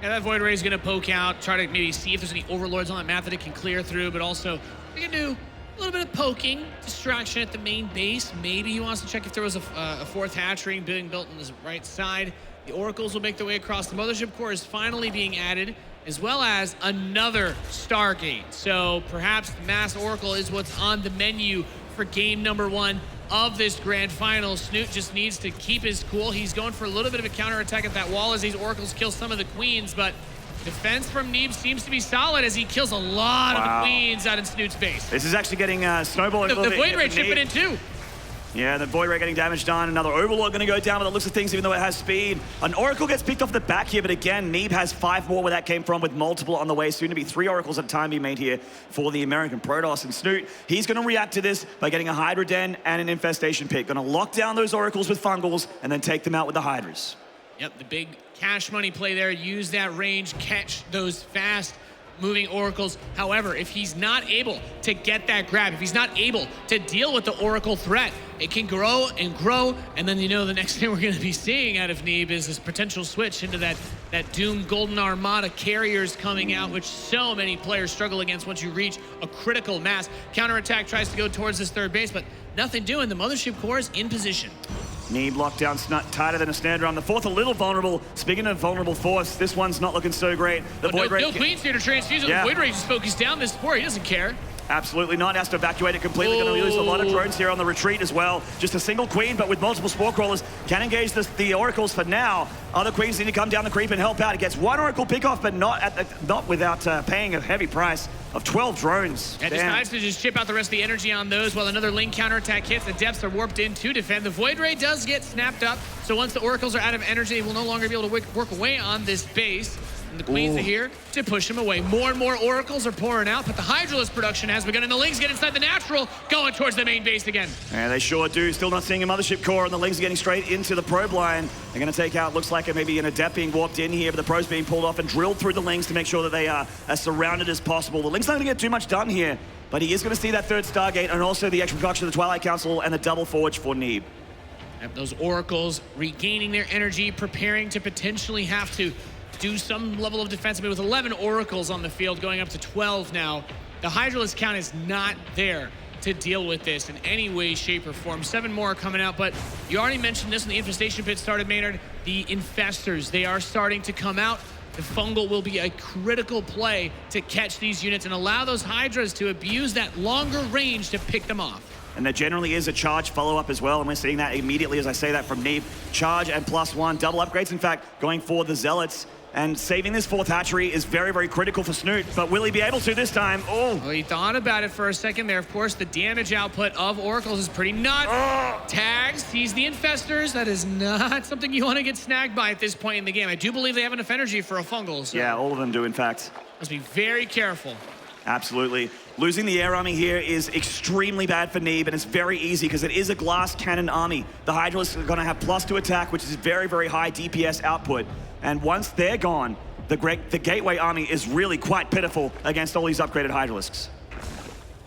Yeah, that Void Ray is going to poke out, try to maybe see if there's any Overlords on that map that it can clear through, but also we can do a little bit of poking, distraction at the main base. Maybe he wants to check if there was a fourth hatchery being built on his right side. The Oracles will make their way across. The Mothership Core is finally being added, as well as another Stargate. So perhaps the Mass Oracle is what's on the menu for game number 1 of this grand final. Snute just needs to keep his cool. He's going for a little bit of a counterattack at that wall as these Oracles kill some of the Queens, but defense from Neeb seems to be solid as he kills a lot of the Queens out in Snute's base. This is actually getting snowballing a little bit. The Void Ray chipping in too. Yeah, the Void Ray getting damage done. Another Overlord going to go down by the looks of things, even though it has speed. An Oracle gets picked off the back here, but again, Neeb has 5 more where that came from, with multiple on the way. Soon to be 3 Oracles at a time being made here for the American Protoss. And Snute, he's going to react to this by getting a Hydra Den and an Infestation Pick. Going to lock down those Oracles with Fungals and then take them out with the Hydras. Yep, the big cash money play there. Use that range, catch those fast moving Oracles. However, if he's not able to get that grab, if he's not able to deal with the Oracle threat, it can grow and grow, and then you know the next thing we're going to be seeing out of Neeb is this potential switch into that Doom Golden Armada carriers coming out, which so many players struggle against once you reach a critical mass. Counterattack tries to go towards this third base, but nothing doing. The Mothership Core is in position. Neeb locked down Snute tighter than a snare drum. The fourth a little vulnerable. Speaking of vulnerable force, this one's not looking so great. The Void Ray... No Queen's here to transfuse it. The Void Ray just focused down this support. He doesn't care. Absolutely not. Has to evacuate it completely. Going to lose a lot of drones here on the retreat as well. Just a single Queen, but with multiple Spore Crawlers, can engage the Oracles for now. Other Queens need to come down the creep and help out. It gets one Oracle pickoff, but not without paying a heavy price of 12 drones. And decides to just chip out the rest of the energy on those while another Ling counterattack hits. The depths are warped in to defend. The Void Ray does get snapped up, so once the Oracles are out of energy, they will no longer be able to work away on this base. And the Queens are here to push him away. More and more Oracles are pouring out, but the Hydralisk production has begun, and the Lings get inside the Natural, going towards the main base again. Yeah, they sure do. Still not seeing a Mothership Core, and the Lings are getting straight into the probe line. They're going to take out, looks like it maybe an Adept being warped in here, but the probe's being pulled off and drilled through the Lings to make sure that they are as surrounded as possible. The Lings not going to get too much done here, but he is going to see that third Stargate and also the extra production of the Twilight Council and the double forge for Neeb. Those Oracles regaining their energy, preparing to potentially have to do some level of defense. I mean, with 11 Oracles on the field, going up to 12 now, the Hydralisk count is not there to deal with this in any way, shape, or form. 7 more are coming out, but you already mentioned this when the Infestation Pit started, Maynard. The Infestors, they are starting to come out. The Fungal will be a critical play to catch these units and allow those Hydras to abuse that longer range to pick them off. And there generally is a charge follow-up as well, and we're seeing that immediately as I say that from Neeb. Charge and +1, double upgrades, in fact, going for the Zealots. And saving this fourth hatchery is very, very critical for Snute, but will he be able to this time? Oh! Well, he thought about it for a second there. Of course, the damage output of Oracles is pretty nuts. Tags, sees the Infestors. That is not something you want to get snagged by at this point in the game. I do believe they have enough energy for a Fungal. So yeah, all of them do, in fact. Must be very careful. Absolutely. Losing the air army here is extremely bad for Neeb, and it's very easy because it is a glass cannon army. The Hydralisks are going to have +2 attack, which is very, very high DPS output. And once they're gone, the Gateway army is really quite pitiful against all these upgraded Hydralisks.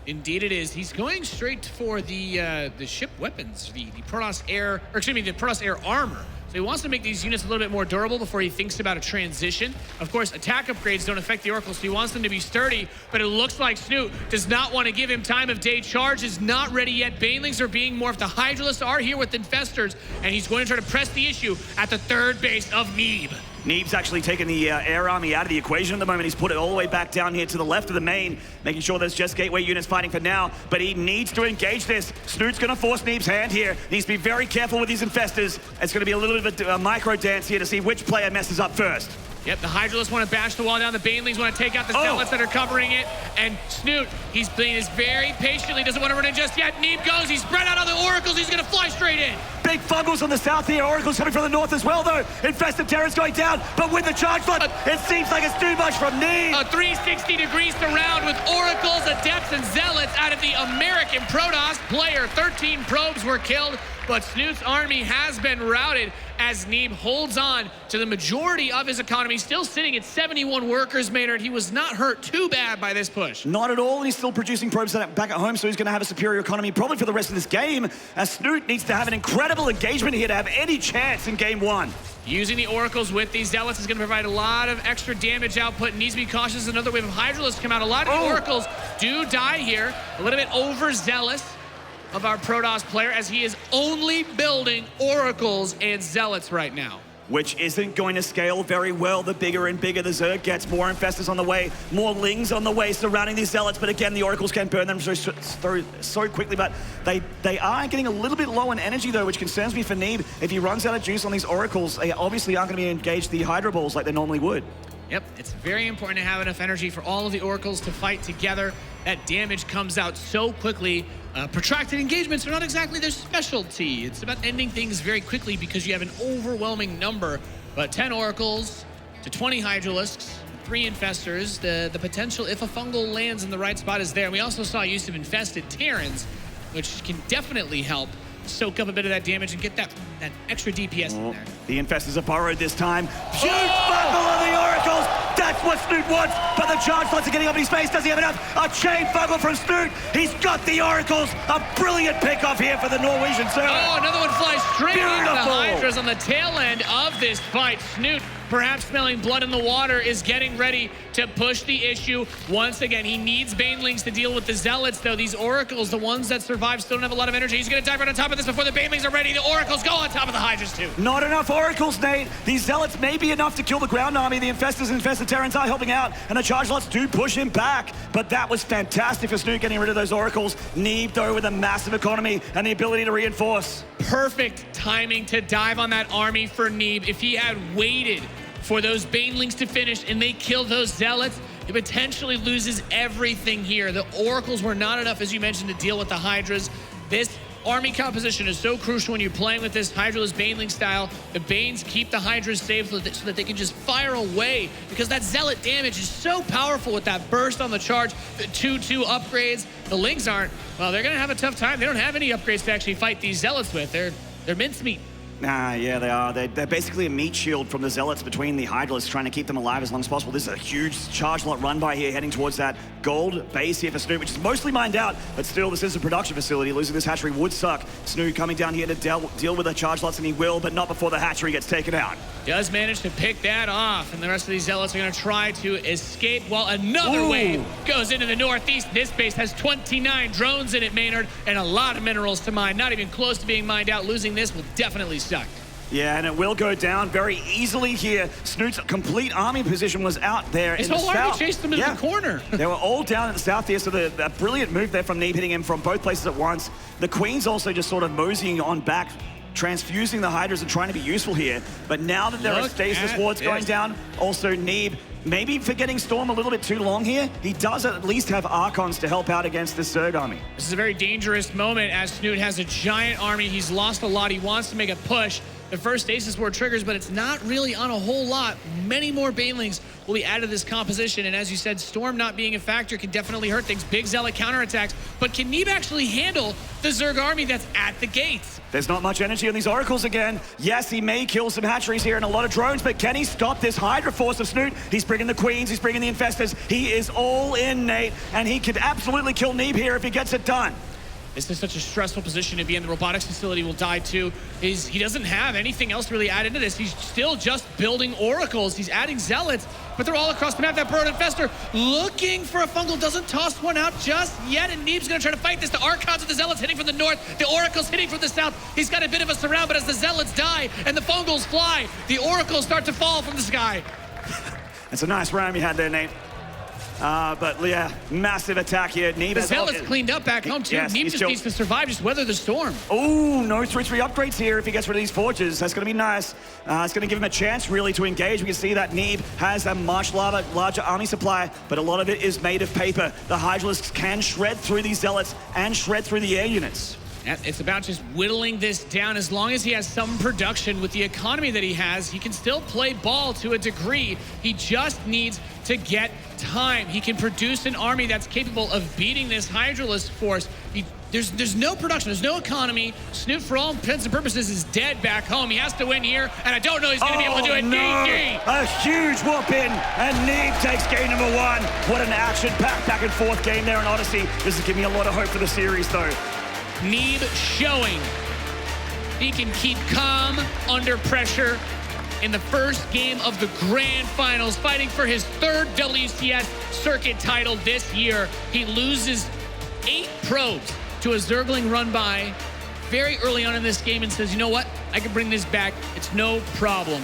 Indeed it is. He's going straight for the ship weapons, the Protoss Air, or excuse me, the Protoss Air armor. So he wants to make these units a little bit more durable before he thinks about a transition. Of course, attack upgrades don't affect the Oracles, so he wants them to be sturdy, but it looks like Snute does not want to give him time of day. Charge is not ready yet. Banelings are being morphed. The Hydralisks are here with Infestors, and he's going to try to press the issue at the third base of Neeb. Neeb's actually taken the air army out of the equation at the moment. He's put it all the way back down here to the left of the main, making sure there's just Gateway units fighting for now, but he needs to engage this. Snute's going to force Neeb's hand here. Needs to be very careful with these Infestors. It's going to be a little bit of a micro dance here to see which player messes up first. Yep, the Hydralisks want to bash the wall down. The Banelings want to take out the Zealots that are covering it. And Snute, he's playing this very patiently. Doesn't want to run in just yet. Neeb goes. He's spread out on the Oracles. He's going to fly straight in. Big Fungals on the south here. Oracles coming from the north as well, though. Infested Terror's going down, but with the charge flood, it seems like it's too much from Neeb. A 360-degree surround with Oracles, Adepts, and Zealots out of the American Protoss player. 13 probes were killed, but Snute's army has been routed as Neeb holds on to the majority of his economy, still sitting at 71 workers, Maynard. He was not hurt too bad by this push. Not at all, and he's still producing probes back at home, so he's going to have a superior economy probably for the rest of this game, as Snute needs to have an incredible engagement here to have any chance in game 1. Using the Oracles with these Zealots is going to provide a lot of extra damage output. Needs to be cautious. Another wave of Hydralisks come out. A lot of the Oracles do die here. A little bit overzealous of our Protoss player, as he is only building Oracles and Zealots right now. Which isn't going to scale very well. The bigger and bigger the Zerg gets, more Infestors on the way, more Lings on the way surrounding these Zealots, but again, the Oracles can burn them so quickly, but they are getting a little bit low on energy though, which concerns me for Neeb. If he runs out of juice on these Oracles, they obviously aren't going to be engaged the Hydra Balls like they normally would. Yep, it's very important to have enough energy for all of the Oracles to fight together. That damage comes out so quickly. Protracted engagements are not exactly their specialty. It's about ending things very quickly because you have an overwhelming number. But 10 Oracles to 20 Hydralisks, 3 Infestors. The potential, if a Fungal lands in the right spot, is there. And we also saw use of Infested Terrans, which can definitely help soak up a bit of that damage and get that extra DPS in there. The Infestors are borrowed this time. Huge buckle on the Oracles! That's what Snute wants, but the charge slots are getting up in his face. Does he have enough? A chain fuggle from Snute. He's got the oracles. A brilliant pick-off here for the Norwegian server. Oh, another one flies straight into the Beautiful. Hydras on the tail end of this fight. Snute, perhaps smelling blood in the water, is getting ready to push the issue. Once again, he needs Banelings to deal with the Zealots, though. These Oracles, the ones that survive, still don't have a lot of energy. He's going to dive right on top of this before the Banelings are ready. The Oracles go on top of the Hydras, too. Not enough Oracles, Nate. These Zealots may be enough to kill the ground army. The Infestors and Infested Terrans are helping out, and the Charge Lots do push him back. But that was fantastic for Snute getting rid of those Oracles. Neeb, though, with a massive economy and the ability to reinforce. Perfect timing to dive on that army for Neeb. If he had waited for those Banelings to finish and they kill those Zealots, he potentially loses everything here. The Oracles were not enough, as you mentioned, to deal with the Hydras. This army composition is so crucial when you're playing with this Hydraless Baneling style. The Banes keep the Hydras safe so that they can just fire away, because that Zealot damage is so powerful with that burst on the charge. The 2-2 upgrades. The Lings aren't, well, they're going to have a tough time. They don't have any upgrades to actually fight these Zealots with. They're mincemeat. Nah, yeah, they are. They're basically a meat shield from the Zealots between the Hydralists, trying to keep them alive as long as possible. This is a huge charge lot run by here, heading towards that gold base here for Snute, which is mostly mined out, but still, this is a production facility. Losing this hatchery would suck. Snute coming down here to deal with the charge lots, and he will, but not before the hatchery gets taken out. Does manage to pick that off, and the rest of these Zealots are going to try to escape while another wave goes into the northeast. This base has 29 drones in it, Maynard, and a lot of minerals to mine. Not even close to being mined out. Losing this will definitely suck. Yeah, and it will go down very easily here. Snute's complete army position was out there His in the whole south. army chased them into the corner. They were all down in the south here, so the brilliant move there from Neeb, hitting him from both places at once. The Queen's also just sort of moseying on back, transfusing the Hydras and trying to be useful here. But now that there are stasis wards going down, also Neeb maybe forgetting Storm a little bit too long here. He does at least have Archons to help out against this Zerg army. This is a very dangerous moment as Snute has a giant army. He's lost a lot. He wants to make a push. The first stasis ward triggers, but it's not really on a whole lot. Many more Banelings will be added to this composition, and as you said, Storm not being a factor can definitely hurt things. Big Zealot counterattacks, but can Neeb actually handle the Zerg army that's at the gates? There's not much energy on these Oracles again. Yes, he may kill some hatcheries here and a lot of drones, but can he stop this Hydra force of Snute? He's bringing the Queens, he's bringing the Infestors. He is all in, Nate, and he could absolutely kill Neeb here if he gets it done. This is such a stressful position to be in. The robotics facility will die too. He doesn't have anything else to really add into this. He's still just building Oracles. He's adding Zealots, but they're all across the map. That Burrowed Infestor looking for a fungal, doesn't toss one out just yet, and Neeb's gonna try to fight this. The Archons with the Zealots hitting from the north, the Oracles hitting from the south. He's got a bit of a surround, but as the Zealots die and the fungals fly, the Oracles start to fall from the sky. It's a nice round you had there, Nate. But yeah, massive attack here. Neeb the Zealots cleaned up back home too. Yes, Neeb just needs to survive, just weather the storm. Oh, no 3-3 upgrades here if he gets rid of these forges. That's going to be nice. It's going to give him a chance really to engage. We can see that Neeb has a much larger army supply, but a lot of it is made of paper. The Hydralisks can shred through these Zealots and shred through the air units. It's about just whittling this down. As long as he has some production with the economy that he has, he can still play ball to a degree. He just needs to get time. He can produce an army that's capable of beating this Hydralisk force. There's no production, there's no economy. Snute, for all intents and purposes, is dead back home. He has to win here, and I don't know he's going to be able to do it. No. GG! A huge whoop in, and Neeb takes game number 1. What an action-packed back and forth game there in Odyssey. This is giving me a lot of hope for the series, though. Neeb showing he can keep calm under pressure in the first game of the Grand Finals, fighting for his 3rd WCS Circuit title this year. He loses 8 probes to a Zergling run by very early on in this game and says, you know what, I can bring this back, it's no problem.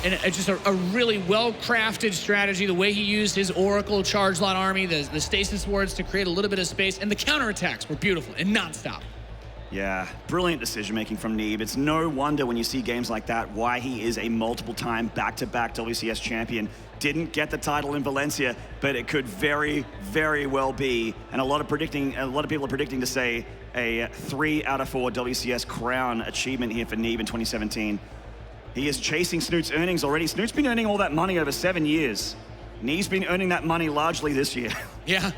And it's just a really well-crafted strategy, the way he used his Oracle charge lot army, the stasis wards to create a little bit of space, and the counterattacks were beautiful and nonstop. Yeah, brilliant decision-making from Neeb. It's no wonder when you see games like that why he is a multiple-time back-to-back WCS champion. Didn't get the title in Valencia, but it could very, very well be, and a lot of people are predicting to say a 3 out of 4 WCS crown achievement here for Neeb in 2017. He is chasing Snute's earnings already. Snute's been earning all that money over 7 years. Neeb's been earning that money largely this year. Yeah,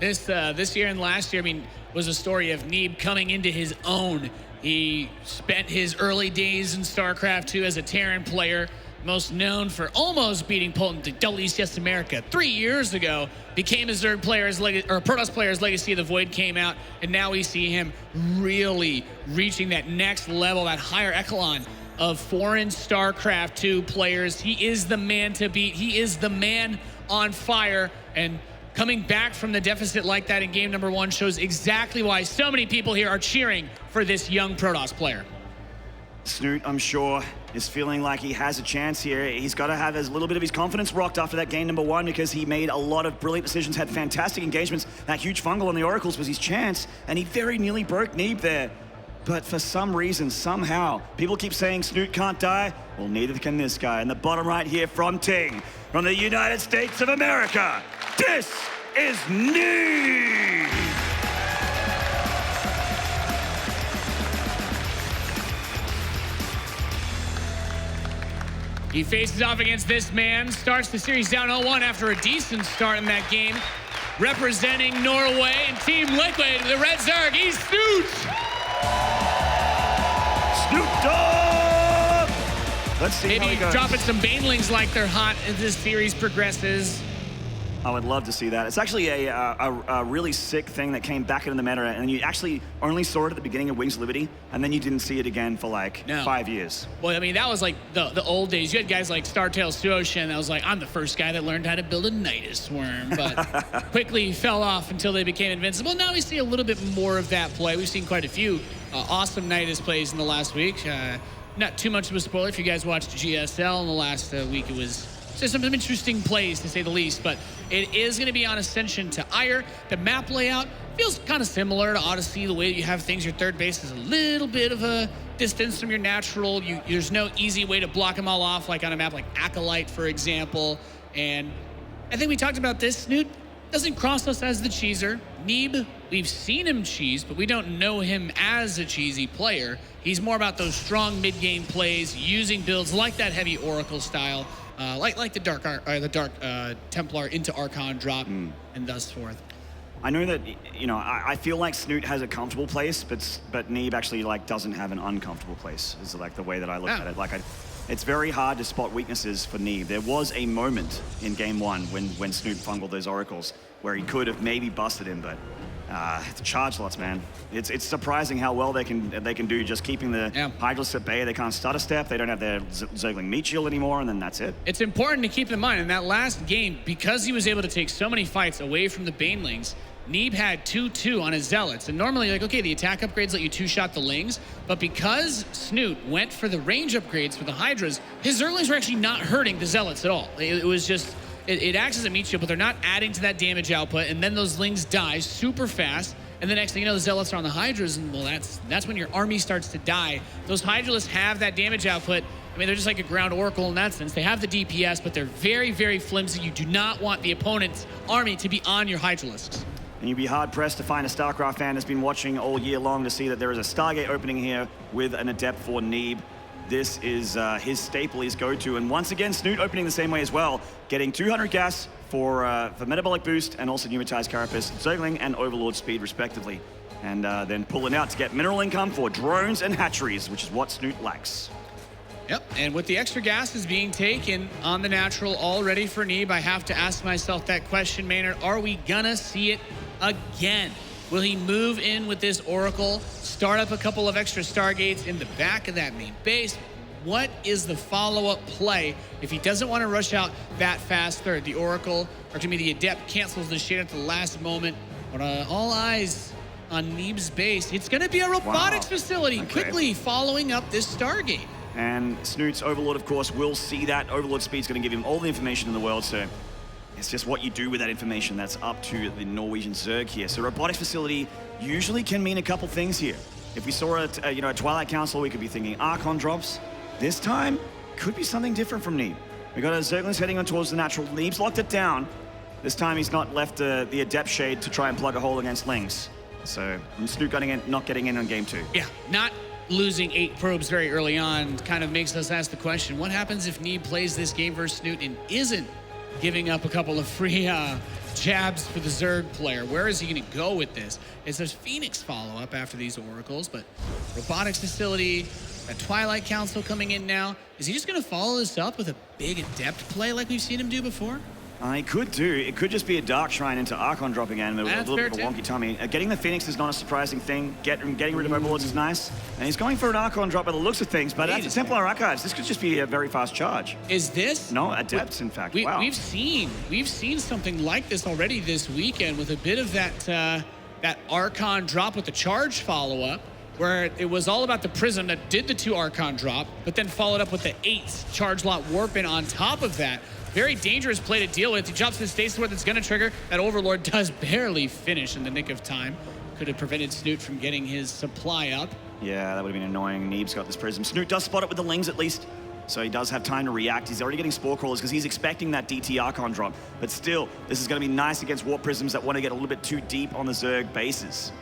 this year and last year, I mean, was a story of Neeb coming into his own. He spent his early days in StarCraft 2 as a Terran player, most known for almost beating Potent to WCS America 3 years ago, became a Zerg player, or Protoss player's Legacy of the Void came out, and now we see him really reaching that next level, that higher echelon of foreign StarCraft 2 players. He is the man to beat. He is the man on fire, and coming back from the deficit like that in game number 1 shows exactly why so many people here are cheering for this young Protoss player. Snute, I'm sure, is feeling like he has a chance here. He's got to have a little bit of his confidence rocked after that game number 1 because he made a lot of brilliant decisions, had fantastic engagements. That huge fungal on the Oracles was his chance, and he very nearly broke Neeb there. But for some reason, somehow, people keep saying Snute can't die. Well, neither can this guy. And the bottom right here from Ting, from the United States of America, this is Neeb! He faces off against this man, starts the series down 0-1 after a decent start in that game. Representing Norway and Team Liquid, the Red Zerg, he's Snute! Snute Dog! Let's see how he Maybe goes. dropping some banelings like they're hot as this series progresses. I would love to see that. It's actually a really sick thing that came back into the meta, and you actually only saw it at the beginning of Wings of Liberty, and then you didn't see it again for like 5 years. Well, I mean, that was like the old days. You had guys like StarTale Suoshin that was like, I'm the first guy that learned how to build a Nidus Worm, but quickly fell off until they became invincible. Now we see a little bit more of that play. We've seen quite a few awesome Nidus plays in the last week. Not too much of a spoiler if you guys watched GSL in the last week. It was some interesting plays, to say the least, but it is going to be on Ascension to Ire. The map layout feels kind of similar to Odyssey, the way that you have things. Your third base is a little bit of a distance from your natural. There's no easy way to block them all off, like on a map like Acolyte, for example. And I think we talked about this. Snute doesn't cross us as the cheeser. Neeb, we've seen him cheese, but we don't know him as a cheesy player. He's more about those strong mid-game plays, using builds like that heavy Oracle style, like the Dark Templar into Archon drop, and thus forth. I know that, you know, I feel like Snute has a comfortable place, but Neeb actually like doesn't have an uncomfortable place, is like the way that I look at it. Like it's very hard to spot weaknesses for Neeb. There was a moment in game 1 when Snute fungled those Oracles where he could have maybe busted him, but the charge lots, man. It's surprising how well they can do just keeping the Hydralisk at bay. They can't stutter step. They don't have their Zergling meat shield anymore, and then that's it. It's important to keep in mind in that last game, because he was able to take so many fights away from the Banelings, Neeb had 2-2 on his Zealots. And normally, like, okay, the attack upgrades let you two-shot the Lings, but because Snute went for the range upgrades for the Hydras, his Zerglings were actually not hurting the Zealots at all. It was just, it acts as a meat shield, but they're not adding to that damage output, and then those Lings die super fast, and the next thing you know, the Zealots are on the Hydras, and well, that's when your army starts to die. Those Hydralisks have that damage output. I mean, they're just like a ground Oracle in that sense. They have the DPS, but they're very, very flimsy. You do not want the opponent's army to be on your Hydralisks. And you'd be hard-pressed to find a StarCraft fan that's been watching all year long to see that there is a Stargate opening here with an Adept for Neeb. This is his staple, his go-to. And once again, Snute opening the same way as well, getting 200 gas for metabolic boost and also pneumatized carapace, Zergling, and Overlord speed, respectively. And then pulling out to get mineral income for drones and hatcheries, which is what Snute lacks. Yep, and with the extra gas is being taken on the natural already for Neeb, I have to ask myself that question, Maynard. Are we gonna see it again? Will he move in with this Oracle, start up a couple of extra Stargates in the back of that main base? What is the follow-up play if he doesn't want to rush out that fast third? The Oracle, or to me, the Adept cancels the shade at the last moment. But all eyes on Neeb's base. It's gonna be a robotics facility, quickly following up this Stargate. And Snute's Overlord, of course, will see that. Overlord speed's going to give him all the information in the world, so it's just what you do with that information that's up to the Norwegian Zerg here. So robotics facility usually can mean a couple things here. If we saw a Twilight Council, we could be thinking Archon drops. This time, could be something different from Neeb. We got a Zerglings heading on towards the natural. Neeb's locked it down. This time he's not left the Adept shade to try and plug a hole against Lings. So Snute not getting in on game 2. Yeah, not losing 8 probes very early on kind of makes us ask the question, what happens if Neeb plays this game versus Snute and isn't giving up a couple of free jabs for the Zerg player? Where is he going to go with this? It's a Phoenix follow-up after these Oracles, but robotics facility, That Twilight Council coming in now. Is he just going to follow this up with a big Adept play like we've seen him do before? He could do. It could just be a Dark Shrine into Archon dropping in with a little bit of a wonky tummy. Getting the Phoenix is not a surprising thing. Getting rid of Overlords is nice. And he's going for an Archon drop by the looks of things, but that's a Templar Archives. This could just be a very fast charge. Is this? No, Adepts, in fact. Wow. We've seen something like this already this weekend with a bit of that Archon drop with the charge follow-up, where it was all about the Prism that did the 2 Archon drop, but then followed up with the 8 charge lot warp in on top of that. Very dangerous play to deal with. He drops the Stasis Ward that's going to trigger. That Overlord does barely finish in the nick of time. Could have prevented Snute from getting his supply up. Yeah, that would have been annoying. Neeb's got this Prism. Snute does spot it with the Lings at least, so he does have time to react. He's already getting Spore Crawlers because he's expecting that DT Archon drop. But still, this is going to be nice against Warp Prisms that want to get a little bit too deep on the Zerg bases.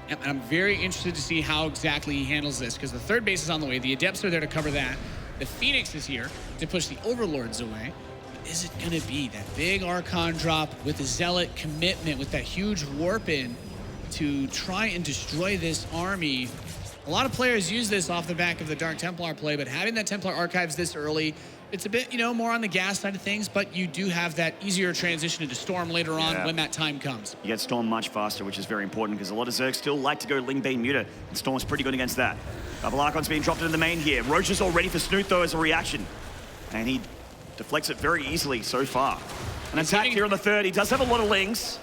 Yep, and I'm very interested to see how exactly he handles this, because the 3rd base is on the way. The Adepts are there to cover that. The Phoenix is here to push the Overlords away. Is it going to be that big Archon drop with the Zealot commitment, with that huge warp in to try and destroy this army? A lot of players use this off the back of the Dark Templar play, but having that Templar Archives this early, it's a bit, more on the gas side of things, but you do have that easier transition into Storm later on when that time comes. You get Storm much faster, which is very important because a lot of Zergs still like to go Ling Bane Muta, and Storm's pretty good against that. Double Archon's being dropped into the main here. Roach is all ready for Snute, though, as a reaction. And he deflects it very easily so far. An attack here on the 3rd. He does have a lot of Lings.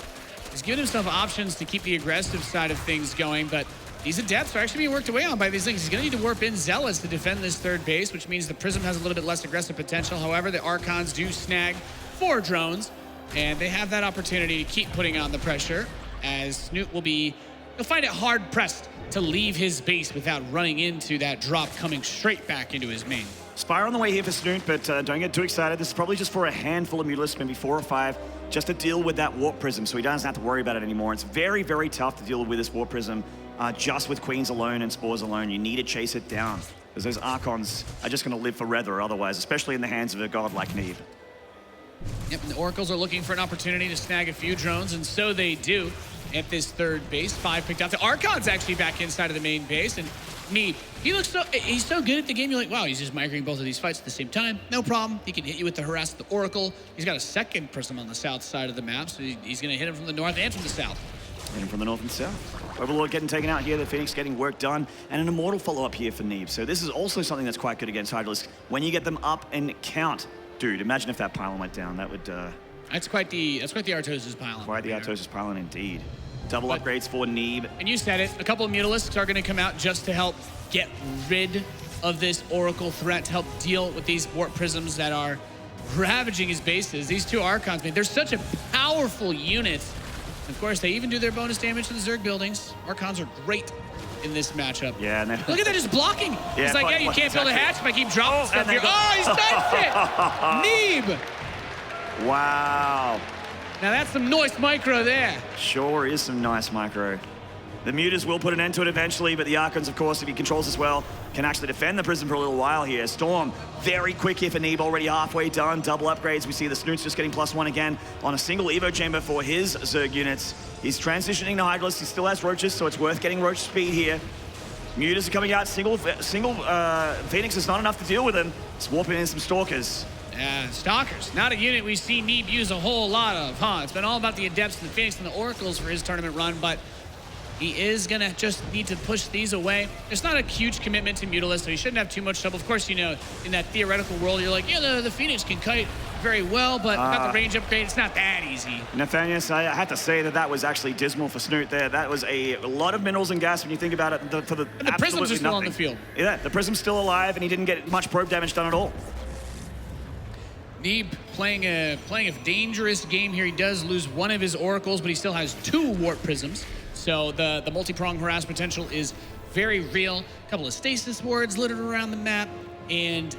He's given himself options to keep the aggressive side of things going, but these Adepts are actually being worked away on by these things. He's going to need to warp in Zealots to defend this 3rd base, which means the Prism has a little bit less aggressive potential. However, the Archons do snag 4 drones, and they have that opportunity to keep putting on the pressure, as Snute he'll find it hard-pressed to leave his base without running into that drop coming straight back into his main. Spire on the way here for Snute, but don't get too excited. This is probably just for a handful of Mutalisks, maybe 4 or 5, just to deal with that Warp Prism, so he doesn't have to worry about it anymore. It's very, very tough to deal with this Warp Prism just with Queens alone and Spores alone. You need to chase it down, because those Archons are just going to live forever otherwise, especially in the hands of a god like Neeb. Yep, and the Oracles are looking for an opportunity to snag a few drones, and so they do at this 3rd base. 5 picked up. The Archon's actually back inside of the main base, and Neeb, he's so good at the game. You're like, wow, he's just migrating both of these fights at the same time. No problem. He can hit you with the harass of the Oracle. He's got a 2nd Prism on the south side of the map, so he's going to hit him from the north and from the south. Hit him from the north and south. Overlord getting taken out here. The Phoenix getting work done, and an Immortal follow-up here for Neeb. So this is also something that's quite good against Hydralisks. When you get them up and count, dude, imagine if that pylon went down. That would. That's quite the Artosis pylon. Quite the Artosis pylon indeed. Double upgrades for Neeb. And you said it, a couple of Mutalisks are going to come out just to help get rid of this Oracle threat, to help deal with these Warp Prisms that are ravaging his bases. These 2 Archons, man, they're such a powerful unit. Of course, they even do their bonus damage to the Zerg buildings. Archons are great in this matchup. Yeah, and look at that, just blocking. Yeah, it's like, you can't build a hatch if I keep dropping stuff here. Oh, he's done it! Neeb! Wow. Now that's some nice micro there. Sure is some nice micro. The Mutas will put an end to it eventually, but the Archons, of course, if he controls this well, can actually defend the Prism for a little while here. Storm, very quick here for Neeb, already halfway done. Double upgrades. We see the Snute's just getting +1 again on a single Evo chamber for his Zerg units. He's transitioning to Hydralisk. He still has Roaches, so it's worth getting Roach speed here. Mutas are coming out. Single Phoenix is not enough to deal with him. Swarping in some Stalkers. Yeah, Stalkers, not a unit we've seen Neeb use a whole lot of, huh? It's been all about the Adepts and the Phoenix and the Oracles for his tournament run, but he is going to just need to push these away. It's not a huge commitment to Mutalisks, so he shouldn't have too much trouble. Of course, in that theoretical world, you're like, yeah, the Phoenix can kite very well, but without the range upgrade, it's not that easy. Nathaniel, I have to say that was actually dismal for Snute there. That was a lot of minerals and gas when you think about it. And the Prisms are still on the field. Yeah, the Prism's still alive, and he didn't get much probe damage done at all. Neeb playing a dangerous game here. He does lose 1 of his Oracles, but he still has 2 Warp Prisms. So the multi-prong harass potential is very real. A couple of stasis wards littered around the map, and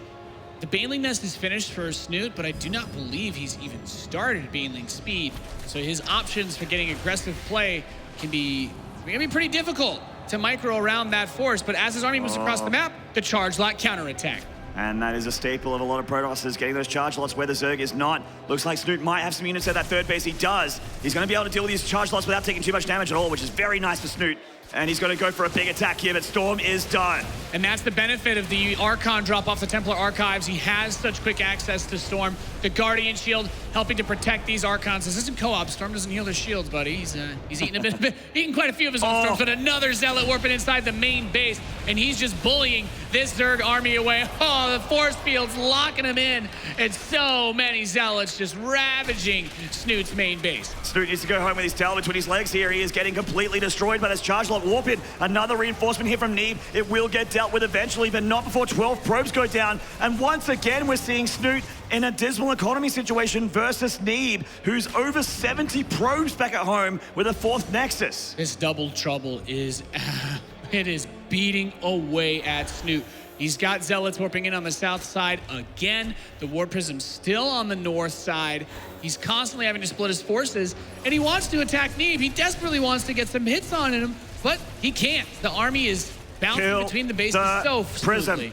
the Baneling Nest is finished for Snute, but I do not believe he's even started Baneling speed. So his options for getting aggressive play can be pretty difficult to micro around that force. But as his army moves across the map, the charge lot counterattack. And that is a staple of a lot of Protosses, getting those charge lots where the Zerg is not. Looks like Snute might have some units at that 3rd base. He does. He's going to be able to deal with these charge lots without taking too much damage at all, which is very nice for Snute. And he's going to go for a big attack here, but Storm is done. And that's the benefit of the Archon drop off the Templar Archives. He has such quick access to Storm. The Guardian Shield helping to protect these Archons. This isn't co-op. Storm doesn't heal their shields, buddy. He's eating quite a few of his own Storms, but another Zealot warping inside the main base. And he's just bullying this Zerg army away. Oh, the force field's locking him in. And so many Zealots just ravaging Snute's main base. Snute needs to go home with his tail between his legs here. He is getting completely destroyed by this charge lock warp in. Another reinforcement here from Neeb. It will get dealt with eventually, but not before 12 probes go down. And once again, we're seeing Snute in a dismal economy situation versus Neeb, who's over 70 probes back at home with a 4th Nexus. This double trouble is, it is beating away at Snute. He's got Zealots warping in on the south side again. The Warp Prism's still on the north side. He's constantly having to split his forces, and he wants to attack Neeb. He desperately wants to get some hits on him, but he can't. The army is bouncing between the bases so smoothly.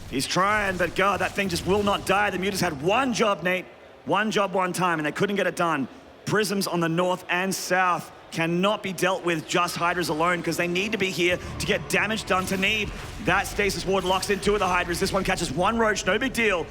He's trying, but God, that thing just will not die. The Mutas had one job, Nate. One job, one time, and they couldn't get it done. Prisms on the north and south cannot be dealt with just Hydras alone because they need to be here to get damage done to Neeb. That Stasis Ward locks in 2 of the Hydras. This one catches 1 Roach, no big deal.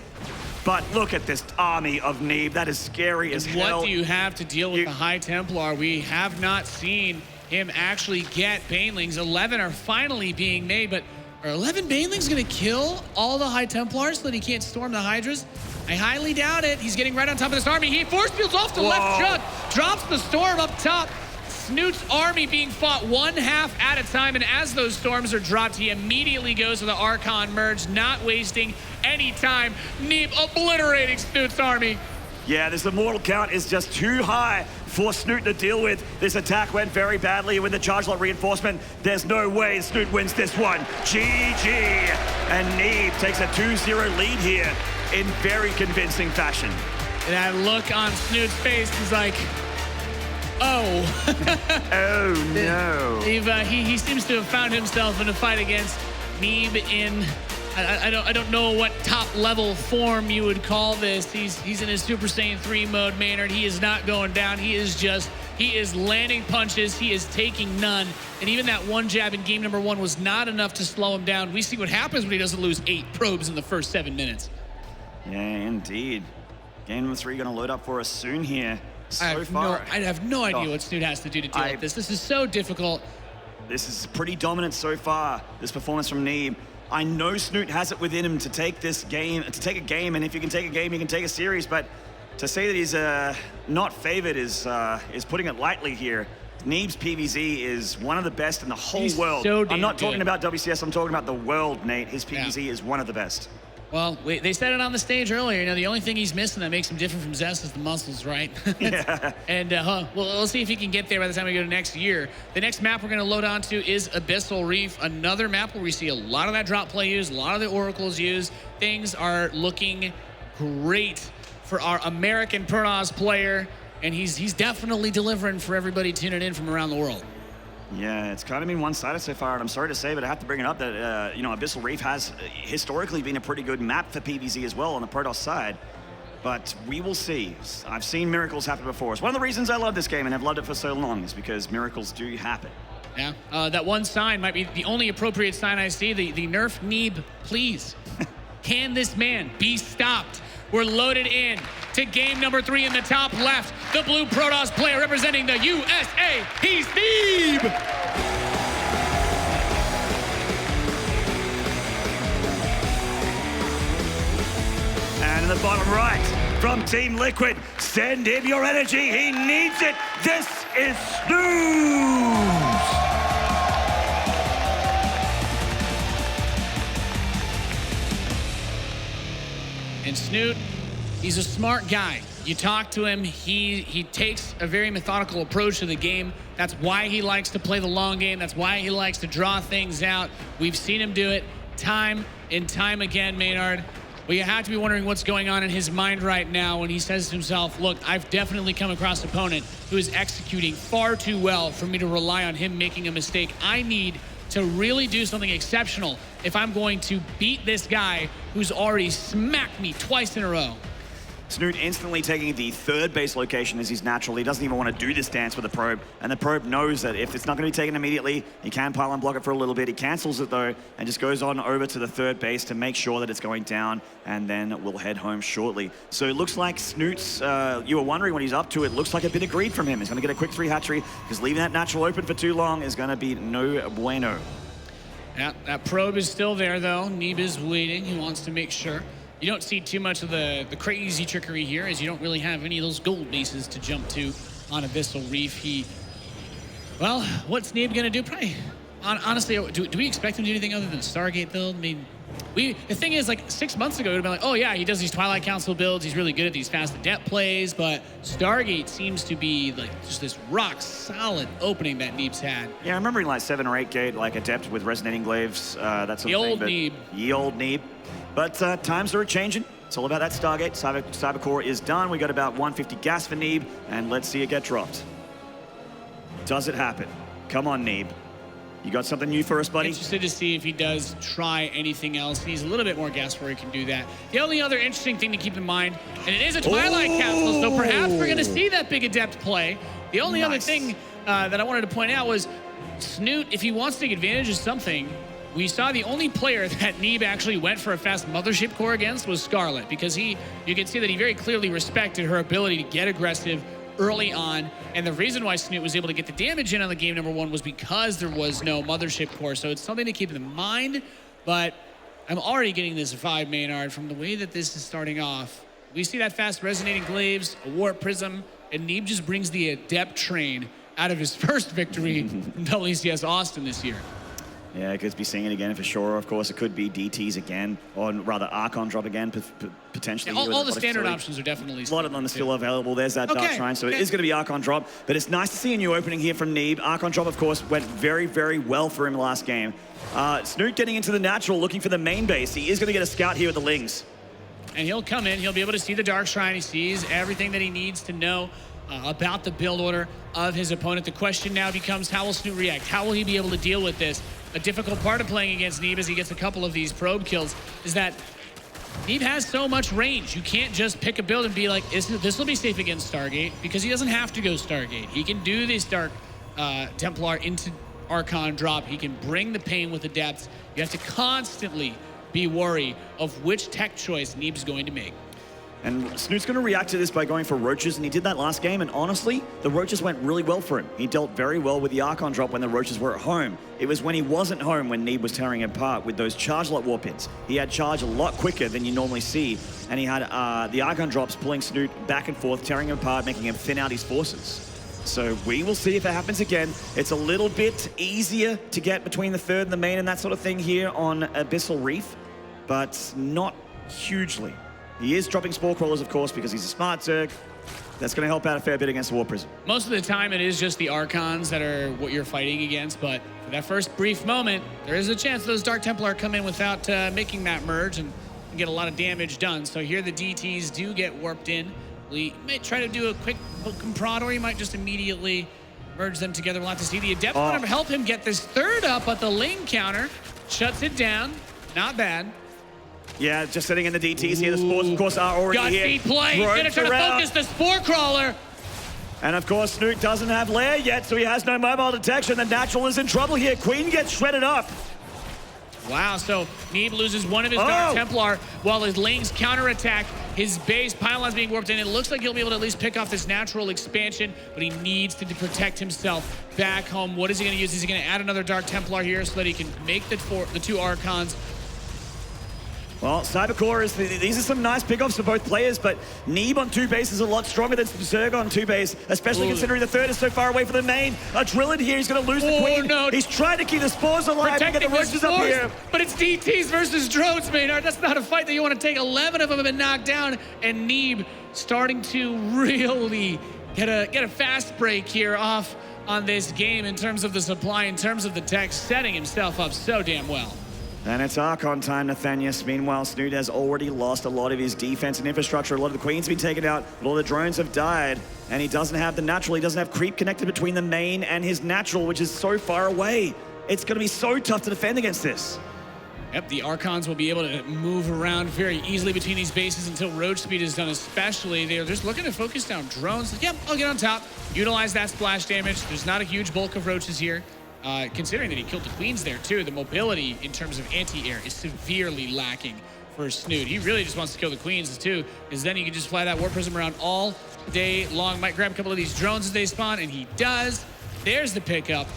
But look at this army of Neeb. That is scary as hell. What do you have to deal with the High Templar? We have not seen him actually get Banelings. 11 are finally being made, but are 11 Banelings going to kill all the High Templars so that he can't storm the Hydras? I highly doubt it. He's getting right on top of this army. He force fields off to left Chuck, drops the storm up top. Snute's army being fought 1/2 at a time, and as those storms are dropped, he immediately goes to the Archon merge, not wasting any time. Neeb obliterating Snute's army. Yeah, this immortal count is just too high for Snute to deal with. This attack went very badly with the charge lot reinforcement. There's no way Snute wins this one. GG. And Neeb takes a 2-0 lead here in very convincing fashion. And that look on Snute's face is like, oh. Oh, no. He seems to have found himself in a fight against Neeb in, I don't know what top level form you would call this. He's in his Super Saiyan 3 mode, Maynard. He is not going down. He is landing punches. He is taking none. And even that one jab in game number 1 was not enough to slow him down. We see what happens when he doesn't lose 8 probes in the first 7 minutes. Yeah, indeed. Game number 3 going to load up for us soon here. I have no idea what Snute has to do to deal with this. This is so difficult. This is pretty dominant so far, this performance from Neeb. I know Snute has it within him to take this game, to take a game, and if you can take a game, you can take a series, but to say that he's not favored is putting it lightly here. Neeb's PvZ is one of the best in the whole world. So I'm not talking about WCS, I'm talking about the world, Nate. His PvZ is one of the best. Well, they said it on the stage earlier. You know, the only thing he's missing that makes him different from Zest is the muscles, right? Yeah. And well, we'll see if he can get there by the time we go to next year. The next map we're going to load onto is Abyssal Reef, another map where we see a lot of that drop play used, a lot of the oracles used. Things are looking great for our American Pernos player, and he's definitely delivering for everybody tuning in from around the world. Yeah, it's kind of been one-sided so far, and I'm sorry to say, but I have to bring it up that, you know, Abyssal Reef has historically been a pretty good map for PvZ as well on the Protoss side. But we will see. I've seen miracles happen before. It's one of the reasons I love this game and have loved it for so long is because miracles do happen. Yeah, that one sign might be the only appropriate sign I see, the nerf Neeb, please. Can this man be stopped? We're loaded in to game number 3 in the top left. The blue Protoss player representing the USA. He's Neeb! And in the bottom right, from Team Liquid, send him your energy. He needs it. This is Snooze. And Snute, he's a smart guy. You talk to him, he takes a very methodical approach to the game. That's why he likes to play the long game. That's why he likes to draw things out. We've seen him do it time and time again, Maynard. Well, you have to be wondering what's going on in his mind right now when he says to himself, look, I've definitely come across an opponent who is executing far too well for me to rely on him making a mistake. I need to really do something exceptional if I'm going to beat this guy who's already smacked me twice in a row. Snute instantly taking the third base location as his natural. He doesn't even want to do this dance with the probe. And the probe knows that if it's not going to be taken immediately, he can pile and block it for a little bit. He cancels it though, and just goes on over to the third base to make sure that it's going down, and then we'll head home shortly. So it looks like Snute's, you were wondering what he's up to. It looks like a bit of greed from him. He's going to get a quick 3 hatchery, because leaving that natural open for too long is going to be no bueno. Yeah, that probe is still there though. Neeb is waiting. He wants to make sure. You don't see too much of the crazy trickery here, as you don't really have any of those gold bases to jump to on Abyssal Reef. Well, what's Neeb gonna do? Probably, honestly, do we expect him to do anything other than Stargate build? I mean, the thing is, like 6 months ago, it would have been like, oh yeah, he does these Twilight Council builds, he's really good at these fast adept plays, but Stargate seems to be like just this rock solid opening that Neeb's had. Yeah, I remember in like 7 or 8 gate, like adept with resonating glaives, that sort of thing. Neeb. Ye old Neeb. But times are changing. It's all about that Stargate. Cybercore is done. We got about 150 gas for Neeb, and let's see it get dropped. Does it happen? Come on, Neeb. You got something new for us, buddy? Interested to see if he does try anything else. He needs a little bit more gas where he can do that. The only other interesting thing to keep in mind, and it is a Twilight Council, so perhaps we're going to see that big adept play. The only other thing that I wanted to point out was Snute, if he wants to take advantage of something, we saw the only player that Neeb actually went for a fast Mothership Core against was Scarlet, because you can see that he very clearly respected her ability to get aggressive early on, and the reason why Snute was able to get the damage in on the game number 1 was because there was no Mothership Core, so it's something to keep in mind, but I'm already getting this vibe, Maynard, from the way that this is starting off. We see that fast Resonating Glaives, a Warp Prism, and Neeb just brings the Adept train out of his first victory in WCS Austin this year. Yeah, it could be seeing it again for sure. Of course, it could be DTs again, or rather Archon drop again, potentially. Yeah, all the standard options are definitely. A lot of them are still available. There's that Dark Shrine, so it is going to be Archon drop. But it's nice to see a new opening here from Neeb. Archon drop, of course, went very, very well for him last game. Snute getting into the natural, looking for the main base. He is going to get a scout here with the Lings. And he'll come in. He'll be able to see the Dark Shrine. He sees everything that he needs to know about the build order of his opponent. The question now becomes, how will Snute react? How will he be able to deal with this? A difficult part of playing against Neeb as he gets a couple of these probe kills is that Neeb has so much range. You can't just pick a build and be like, this will be safe against Stargate, because he doesn't have to go Stargate. He can do this Dark Templar into Archon drop. He can bring the pain with the depths. You have to constantly be wary of which tech choice Neeb's going to make. And Snute's going to react to this by going for Roaches, and he did that last game, and honestly, the Roaches went really well for him. He dealt very well with the Archon drop when the Roaches were at home. It was when he wasn't home when Neeb was tearing him apart with those charge lot warp-ins. He had charge a lot quicker than you normally see, and he had the Archon drops pulling Snute back and forth, tearing him apart, making him thin out his forces. So we will see if it happens again. It's a little bit easier to get between the third and the main and that sort of thing here on Abyssal Reef, but not hugely. He is dropping Spore Crawlers, of course, because he's a smart Zerg. That's going to help out a fair bit against the War Prism. Most of the time, it is just the Archons that are what you're fighting against, but for that first brief moment, there is a chance those Dark Templar come in without making that merge and get a lot of damage done. So here the DTs do get warped in. We may try to do a quick poke and prod, or he might just immediately merge them together. We'll have to see. The Adept want to help him get this third up, but the Ling counter shuts it down. Not bad. Yeah, just sitting in the DTs here. The Spores, of course, are already here. Got play. He's going to try to focus the Spore Crawler. And, of course, Snute doesn't have Lair yet, so he has no mobile detection. The Natural is in trouble here. Queen gets shredded up. Wow, so Neeb loses one of his Dark Templar while his Lings counterattack. His base pylon's being warped in. It looks like he'll be able to at least pick off this natural expansion, but he needs to protect himself back home. What is he going to use? Is he going to add another Dark Templar here so that he can make the two Archons? Well, Cybercore these are some nice pickoffs for both players, but Neeb on 2 base is a lot stronger than Zerg on 2 base, especially considering the third is so far away from the main. A Drillid here, he's going to lose the Queen. No. He's trying to keep the Spores alive and get the Roaches up here. But it's DTs versus drones, Maynard. That's not a fight that you want to take. 11 of them have been knocked down, and Neeb starting to really get a fast break here off on this game in terms of the supply, in terms of the tech, setting himself up so damn well. And it's Archon time, Nathanius. Meanwhile, Snute has already lost a lot of his defense and infrastructure. A lot of the Queen's been taken out. A lot of the drones have died. And he doesn't have the natural. He doesn't have creep connected between the main and his natural, which is so far away. It's going to be so tough to defend against this. Yep, the Archons will be able to move around very easily between these bases until road speed is done, especially. They're just looking to focus down drones. Yep, I'll get on top. Utilize that splash damage. There's not a huge bulk of roaches here. Considering that he killed the queens there, too, the mobility in terms of anti-air is severely lacking for Snute. He really just wants to kill the queens, too, because then he can just fly that warp prism around all day long. Might grab a couple of these drones as they spawn, and he does. There's the pickup.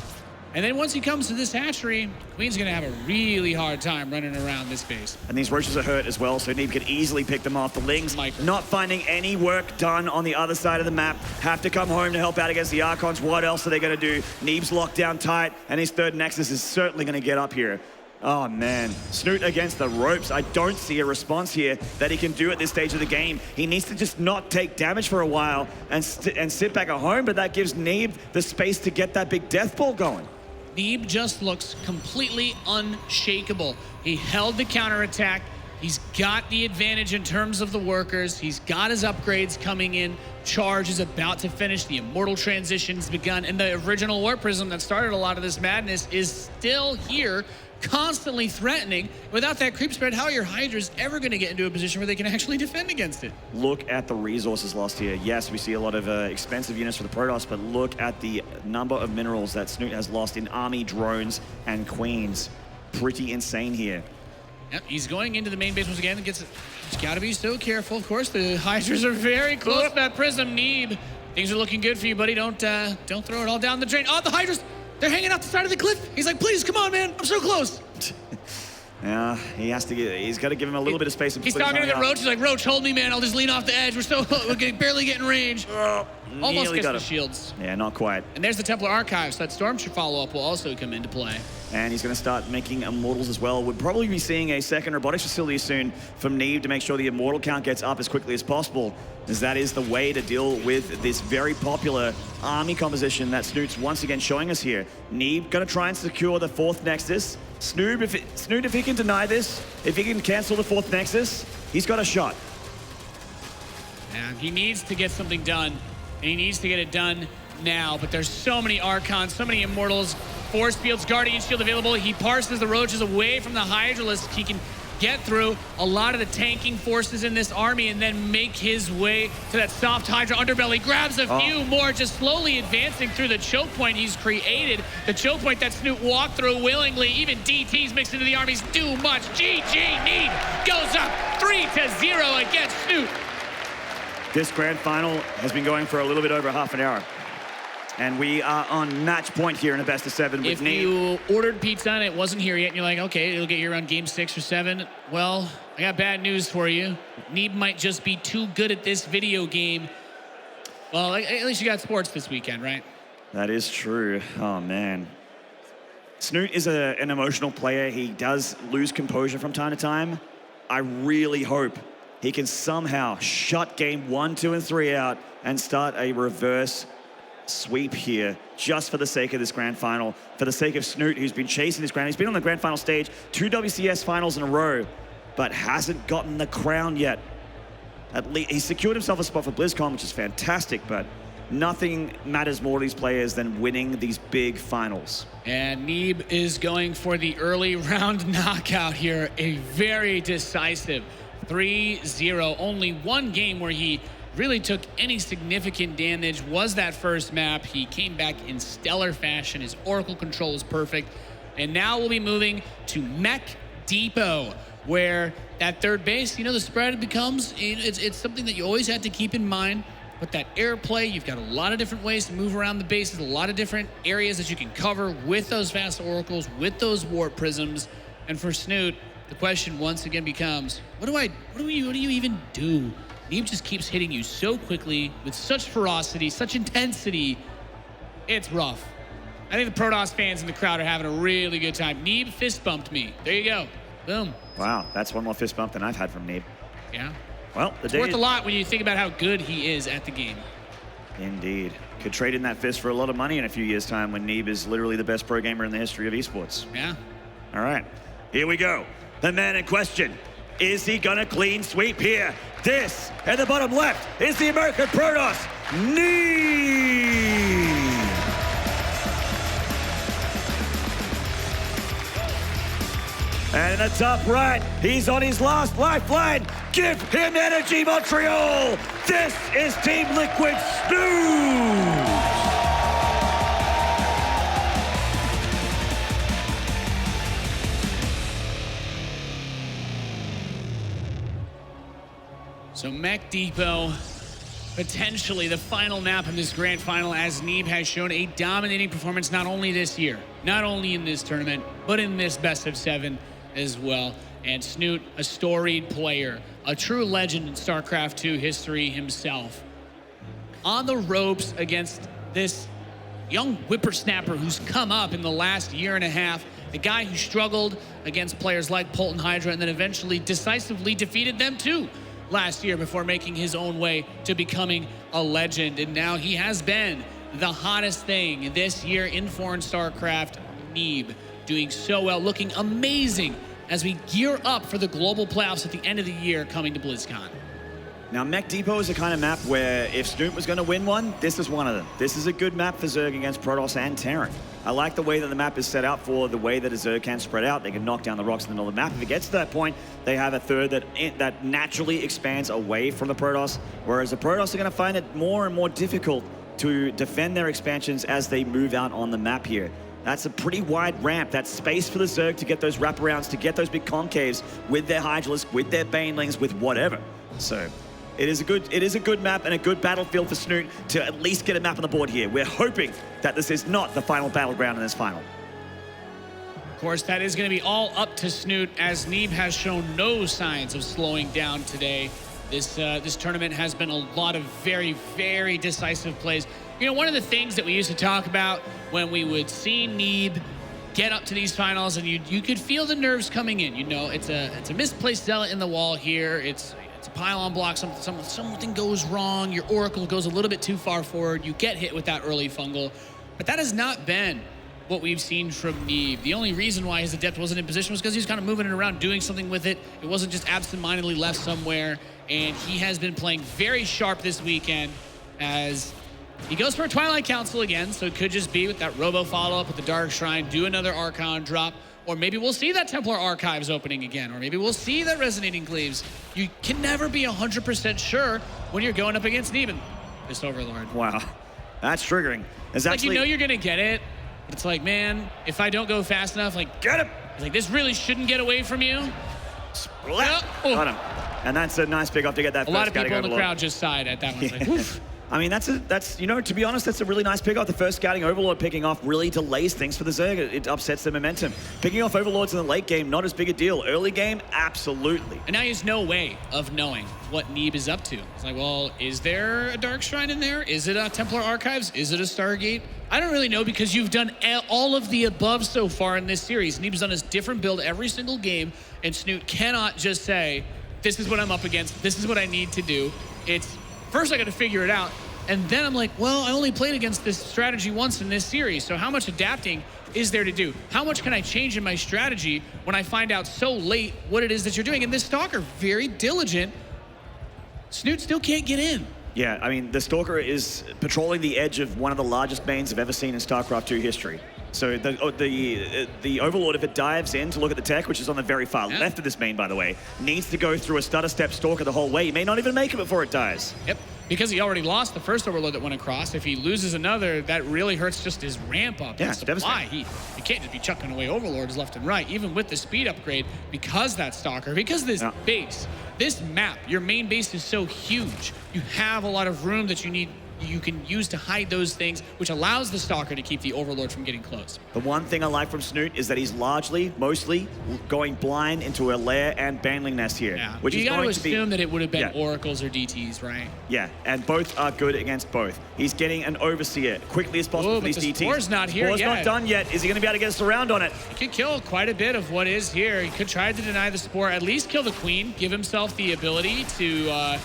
And then once he comes to this hatchery, Queen's gonna have a really hard time running around this base. And these roaches are hurt as well, so Neeb could easily pick them off. The Lings not finding any work done on the other side of the map. Have to come home to help out against the Archons. What else are they gonna do? Neeb's locked down tight, and his third Nexus is certainly gonna get up here. Oh man, Snute against the ropes. I don't see a response here that he can do at this stage of the game. He needs to just not take damage for a while and sit back at home, but that gives Neeb the space to get that big death ball going. Neeb just looks completely unshakable. He held the counterattack. He's got the advantage in terms of the workers. He's got his upgrades coming in. Charge is about to finish. The Immortal transition's begun. And the original Warp Prism that started a lot of this madness is still here, constantly threatening. Without that creep spread, how are your Hydras ever going to get into a position where they can actually defend against it? Look at the resources lost here. Yes, we see a lot of expensive units for the Protoss, but look at the number of minerals that Snute has lost in army, drones, and queens. Pretty insane here. Yep, he's going into the main base once again and gets it. He's got to be so careful. Of course, the Hydras are very close to that Prism. Neeb, things are looking good for you, buddy. Don't throw it all down the drain. Oh, the Hydras! They're hanging out the side of the cliff. He's like, please, come on, man. I'm so close. Yeah, he's got to give him a little bit of space. He's talking to the Roach. He's like, Roach, hold me, man. I'll just lean off the edge. We're barely getting range. Almost gets the shields. Yeah, not quite. And there's the Templar Archives. That Stormtrooper follow-up will also come into play. And he's going to start making Immortals as well. We'll probably be seeing a second robotics facility soon from Neeb to make sure the Immortal count gets up as quickly as possible, as that is the way to deal with this very popular army composition that Snute's once again showing us here. Neeb going to try and secure the fourth Nexus. Snute, if he can deny this, if he can cancel the fourth Nexus, he's got a shot. And he needs to get something done, and he needs to get it done now, but there's so many Archons, so many Immortals, Force Fields, Guardian Shield available. He parses the Roaches away from the Hydralisk. He can get through a lot of the tanking forces in this army and then make his way to that soft Hydra underbelly. Grabs a few more, just slowly advancing through the choke point he's created. The choke point that Snute walked through willingly. Even DTs mixed into the armies too much. GG, Neeb goes up 3-0 against Snute. This grand final has been going for a little bit over half an hour. And we are on match point here in a best of 7 with Neeb. If you ordered pizza and it wasn't here yet, and you're like, okay, it'll get you around game 6 or 7. Well, I got bad news for you. Neeb might just be too good at this video game. Well, at least you got sports this weekend, right? That is true. Oh, man. Snute is an emotional player. He does lose composure from time to time. I really hope he can somehow shut game 1, 2, and 3 out and start a reverse sweep here, just for the sake of this grand final, for the sake of Snute, who's been chasing this grand. He's been on the grand final stage 2 WCS finals in a row, but hasn't gotten the crown yet. At least he secured himself a spot for BlizzCon, which is fantastic, but nothing matters more to these players than winning these big finals. And Neeb is going for the early round knockout here, a very decisive 3-0. Only one game where he really took any significant damage was that first map. He came back in stellar fashion. His Oracle control is perfect. And now we'll be moving to Mech Depot, where that third base, you know, the spread becomes, it's something that you always have to keep in mind. But that airplay, you've got a lot of different ways to move around the bases, a lot of different areas that you can cover with those fast oracles, with those warp prisms. And for Snute, the question once again becomes, what do you even do? Neeb just keeps hitting you so quickly with such ferocity, such intensity. It's rough. I think the Protoss fans in the crowd are having a really good time. Neeb fist bumped me. There you go. Boom. Wow, that's one more fist bump than I've had from Neeb. Yeah. Well, it's worth a lot when you think about how good he is at the game. Indeed. Could trade in that fist for a lot of money in a few years' time when Neeb is literally the best pro gamer in the history of esports. Yeah. All right, here we go. The man in question. Is he gonna clean sweep here? This, at the bottom left, is the American Protoss, Neeb! And in the top right. He's on his last lifeline. Give him energy, Montreal. This is Team Liquid Snute. So Mech Depot, potentially the final map in this grand final, as Neeb has shown a dominating performance not only this year, not only in this tournament, but in this best of 7 as well. And Snute, a storied player, a true legend in StarCraft 2 history himself. On the ropes against this young whippersnapper who's come up in the last year and a half, the guy who struggled against players like Polton Hydra and then eventually decisively defeated them too last year before making his own way to becoming a legend. And now he has been the hottest thing this year in foreign StarCraft. Neeb doing so well, looking amazing as we gear up for the global playoffs at the end of the year coming to BlizzCon. Now, Mech Depot is the kind of map where if Snute was going to win one, this is one of them. This is a good map for Zerg against Protoss and Terran. I like the way that the map is set out for the way that a Zerg can spread out. They can knock down the rocks in the middle of the map. If it gets to that point, they have a third that naturally expands away from the Protoss, whereas the Protoss are going to find it more and more difficult to defend their expansions as they move out on the map here. That's a pretty wide ramp. That's space for the Zerg to get those wraparounds, to get those big concaves with their Hydralisks, with their Banelings, with whatever. So it is a good map and a good battlefield for Snute to at least get a map on the board here. We're hoping that this is not the final battleground in this final. Of course, that is going to be all up to Snute, as Neeb has shown no signs of slowing down today. This tournament has been a lot of very, very decisive plays. You know, one of the things that we used to talk about when we would see Neeb get up to these finals, and you could feel the nerves coming in. You know, it's a misplaced zealot in the wall here. It's a pylon block. Something goes wrong. Your Oracle goes a little bit too far forward. You get hit with that early fungal. But that has not been what we've seen from Neeb. The only reason why his Adept wasn't in position was because he was kind of moving it around, doing something with it. It wasn't just absentmindedly left somewhere. And he has been playing very sharp this weekend as he goes for a Twilight Council again. So it could just be with that Robo follow-up with the Dark Shrine, do another Archon drop. Or maybe we'll see that Templar Archives opening again. Or maybe we'll see that Resonating Cleaves. You can never be 100% sure when you're going up against Neeb, this Overlord. Wow, that's triggering. It's like, you know you're going to get it. But it's like, man, if I don't go fast enough, like, get him. It's like, this really shouldn't get away from you. Got him. And that's a nice pick off to get that. A lot of people in the crowd just sighed at that one. Yeah. Like, I mean, that's you know, to be honest, that's a really nice pick off. The first scouting Overlord picking off really delays things for the Zerg. It upsets the momentum. Picking off Overlords in the late game, not as big a deal. Early game, absolutely. And now he has no way of knowing what Neeb is up to. It's like, well, is there a Dark Shrine in there? Is it a Templar Archives? Is it a Stargate? I don't really know, because you've done all of the above so far in this series. Neeb's done a different build every single game, and Snute cannot just say, this is what I'm up against, this is what I need to do. It's, first I got to figure it out, and then I'm like, well, I only played against this strategy once in this series, so how much adapting is there to do? How much can I change in my strategy when I find out so late what it is that you're doing? And this Stalker, very diligent. Snute still can't get in. Yeah, I mean, the Stalker is patrolling the edge of one of the largest mains I've ever seen in StarCraft 2 history. So the Overlord, if it dives in to look at the tech, which is on the very far left of this main, by the way, needs to go through a stutter step Stalker the whole way. He may not even make it before it dies. Yep, because he already lost the first Overlord that went across. If he loses another, that really hurts just his ramp up. Yeah, it's devastating. He can't just be chucking away Overlords left and right, even with the speed upgrade, because that Stalker, because this base, this map, your main base is so huge. You have a lot of room that you can use to hide those things, which allows the Stalker to keep the Overlord from getting close. The one thing I like from Snute is that he's mostly going blind into a lair and Banling nest here. Yeah, which you is got going to to be, assume that it would have been Oracles or DTs, right? Yeah, and both are good against both. He's getting an Overseer quickly as possible for these DTs. Spore's not here Spore's yet. not done yet. Is he going to be able to get us around on it? He could kill quite a bit of what is here. He could try to deny the Spore, at least kill the Queen, give himself the ability to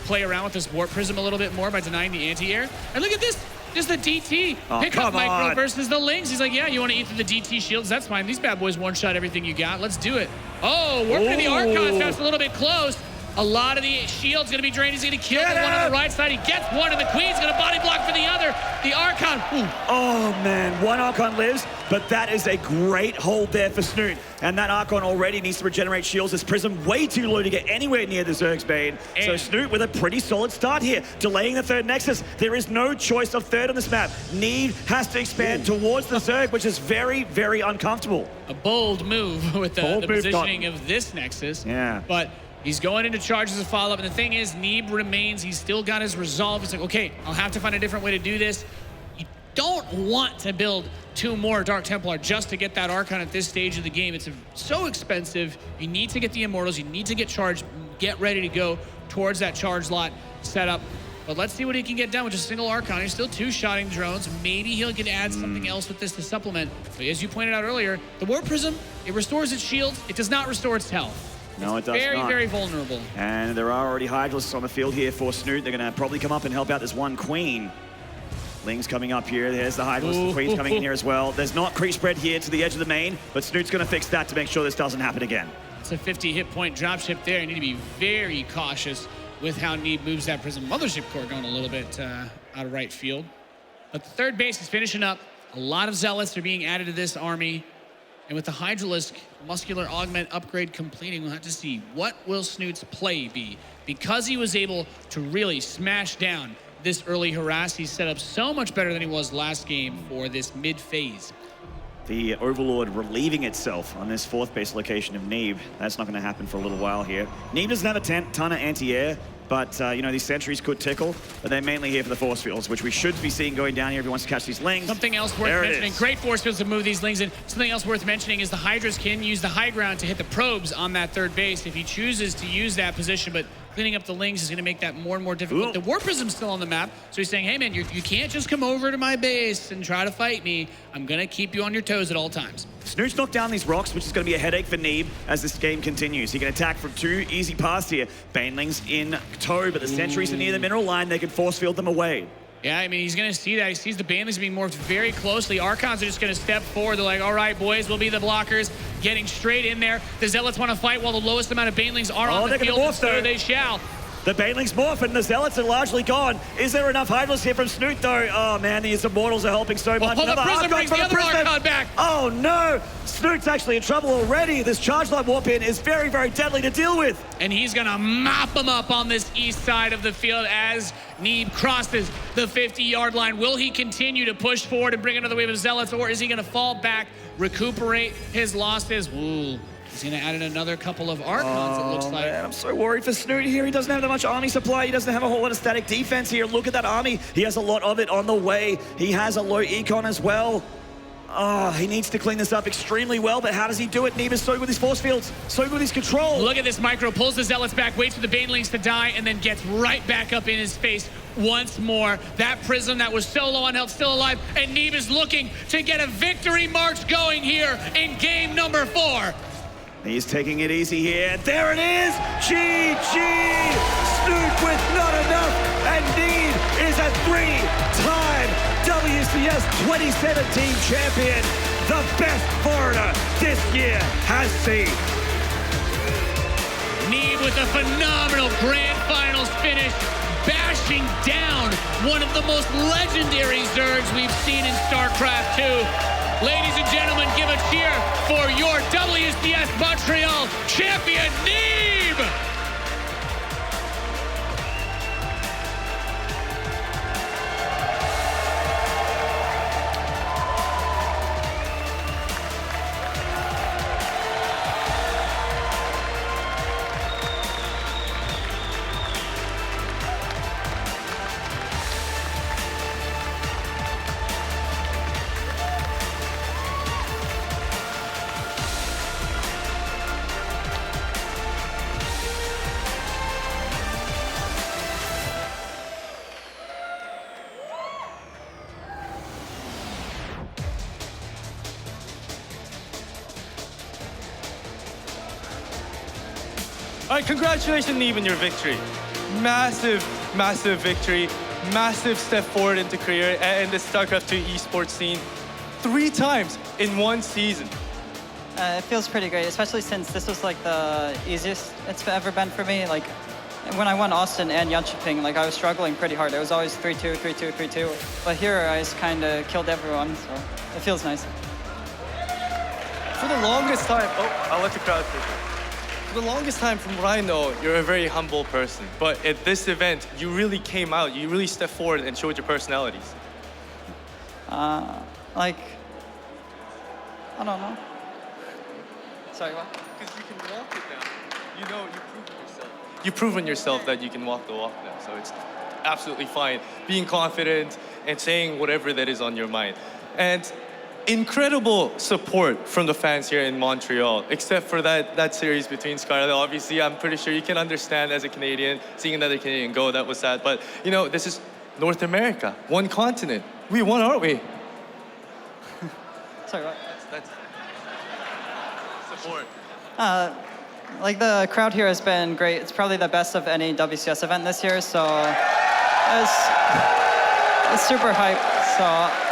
play around with this Warp Prism a little bit more by denying the anti-air. And look at this. Just the DT. Pick up Micro versus the Lings. He's like, yeah, you want to eat through the DT shields? That's fine. These bad boys one-shot everything you got. Let's do it. Oh, Warp to the Archons. That's a little bit close. A lot of the shield's going to be drained. He's going to kill the one on the right side. He gets one, and the Queen's going to body block for the other. The Archon Archon. Oh, man. One Archon lives, but that is a great hold there for Snute. And that Archon already needs to regenerate shields. This Prism way too low to get anywhere near the Zerg's Bane. So Snute with a pretty solid start here, delaying the third Nexus. There is no choice of third on this map. Neeb has to expand towards the Zerg, which is very, very uncomfortable. A bold move with the positioning of this Nexus. Yeah. But he's going into charges of follow-up. And the thing is, Neeb remains. He's still got his resolve. He's like, okay, I'll have to find a different way to do this. You don't want to build 2 more Dark Templar just to get that Archon at this stage of the game. It's so expensive. You need to get the Immortals. You need to get charged. Get ready to go towards that charge lot setup. But let's see what he can get done with just a single Archon. He's still 2-shotting drones. Maybe he'll get add something else with this to supplement. But as you pointed out earlier, the Warp Prism, it restores its shields. It does not restore its health. No, it does very, not. very vulnerable. And there are already Hydralisks on the field here for Snute. They're going to probably come up and help out this one Queen. Ling's coming up here. There's the Hydralisk. The Queen's coming in here as well. There's not creep spread here to the edge of the main, but Snute's going to fix that to make sure this doesn't happen again. It's a 50 hit point dropship there. You need to be very cautious with how Neeb moves that Prism. Mothership Core going a little bit out of right field. But the third base is finishing up. A lot of Zealots are being added to this army. And with the Hydralisk Muscular Augment upgrade completing, we'll have to see what will Snute's play be. Because he was able to really smash down this early harass, he's set up so much better than he was last game for this mid-phase. The Overlord relieving itself on this 4th base location of Neeb. That's not going to happen for a little while here. Neeb doesn't have a ton of anti-air, but, you know, these sentries could tickle, but they're mainly here for the force fields, which we should be seeing going down here if he wants to catch these Lings. Something else worth mentioning, great force fields to move these Lings in. Something else worth mentioning is the Hydras can use the high ground to hit the probes on that third base if he chooses to use that position, but cleaning up the Lings is going to make that more and more difficult. The Warp Prism's still on the map, so he's saying, hey man, you can't just come over to my base and try to fight me. I'm going to keep you on your toes at all times. Snute's knocked down these rocks, which is going to be a headache for Neeb as this game continues. He can attack from 2 easy paths here. Banelings in tow, but the sentries are near the mineral line. They can force field them away. Yeah, I mean, he's going to see that. He sees the Banelings being morphed very closely. Archons are just going to step forward. They're like, all right, boys, we'll be the blockers. Getting straight in there. The Zealots want to fight while the lowest amount of Banelings are on the field, and so they shall. The Banelings morph and the Zealots are largely gone. Is there enough Hydralisks here from Snute, though? Oh, man, these Immortals are helping so much. The Prism brings the other Archon back. Oh, no. Snute's actually in trouble already. This charge line warp in is very, very deadly to deal with. And he's going to mop them up on this east side of the field as Neeb crosses the 50-yard line. Will he continue to push forward and bring another wave of Zealots, or is he going to fall back, recuperate his losses? Ooh. He's going to add in another couple of Archons, it looks like. Man, I'm so worried for Snute here. He doesn't have that much army supply. He doesn't have a whole lot of static defense here. Look at that army. He has a lot of it on the way. He has a low econ as well. Oh, he needs to clean this up extremely well, but how does he do it? Neeb is so good with his force fields, so good with his control. Look at this micro, pulls the Zealots back, waits for the Banelings to die, and then gets right back up in his face once more. That Prism that was so low on health, still alive, and Neeb is looking to get a victory march going here in game number 4. He's taking it easy here. There it is! GG! Snute with not enough, and Neeb is a 3-time WCS 2017 champion. The best foreigner this year has seen. Neeb with a phenomenal Grand Finals finish, bashing down one of the most legendary Zergs we've seen in StarCraft 2. Ladies and gentlemen, give a cheer for your WCS Montreal champion, Neeb! All right, congratulations, Neeb, on your victory. Massive, massive victory. Massive step forward into career in the StarCraft 2 esports scene. 3 times in 1 season. It feels pretty great, especially since this was like the easiest it's ever been for me. Like, when I won Austin and Jönköping, like I was struggling pretty hard. It was always 3-2, 3-2, 3-2. But here I just kind of killed everyone, so it feels nice. For the longest time, I'll let the crowd take it. For the longest time, from what I know, you're a very humble person. But at this event, you really came out. You really stepped forward and showed your personalities. Like, I don't know. Sorry, what? Because you can walk it now. You know, you've proven yourself that you can walk the walk now. So it's absolutely fine. Being confident and saying whatever that is on your mind. And incredible support from the fans here in Montreal, except for that series between Scarlett. Obviously, I'm pretty sure you can understand as a Canadian, seeing another Canadian go, that was sad. But, you know, this is North America, one continent. We won, aren't we? Sorry, what? That's support. Like the crowd here has been great. It's probably the best of any WCS event this year, so it's super hype. So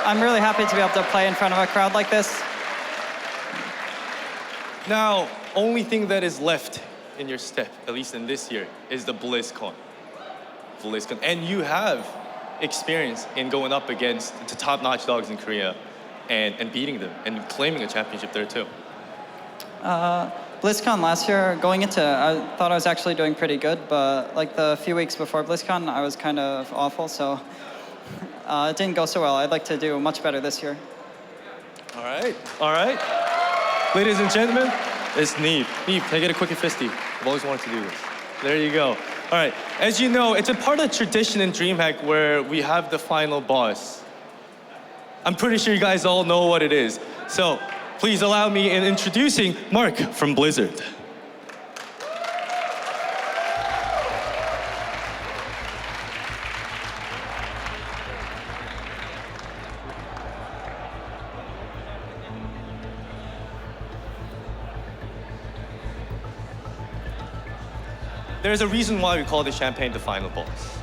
I'm really happy to be able to play in front of a crowd like this. Now, only thing that is left in your step, at least in this year, is the BlizzCon. And you have experience in going up against the top-notch dogs in Korea and beating them and claiming a championship there too. BlizzCon last year, going into, I thought I was actually doing pretty good, but like the few weeks before BlizzCon, I was kind of awful, so it didn't go so well. I'd like to do much better this year. All right. Ladies and gentlemen, it's Neeb. Neeb, can I get a quick fisty? I've always wanted to do this. There you go. All right, as you know, it's a part of the tradition in DreamHack where we have the final boss. I'm pretty sure you guys all know what it is. So please allow me in introducing Mark from Blizzard. There's a reason why we call the champagne the final boss.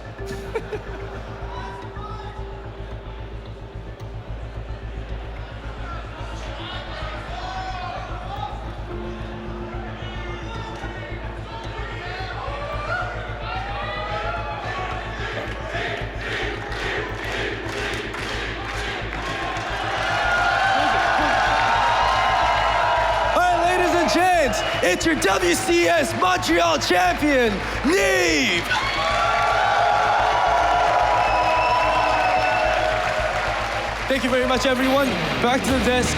It's your WCS Montreal champion, Neeb! Thank you very much, everyone. Back to the desk.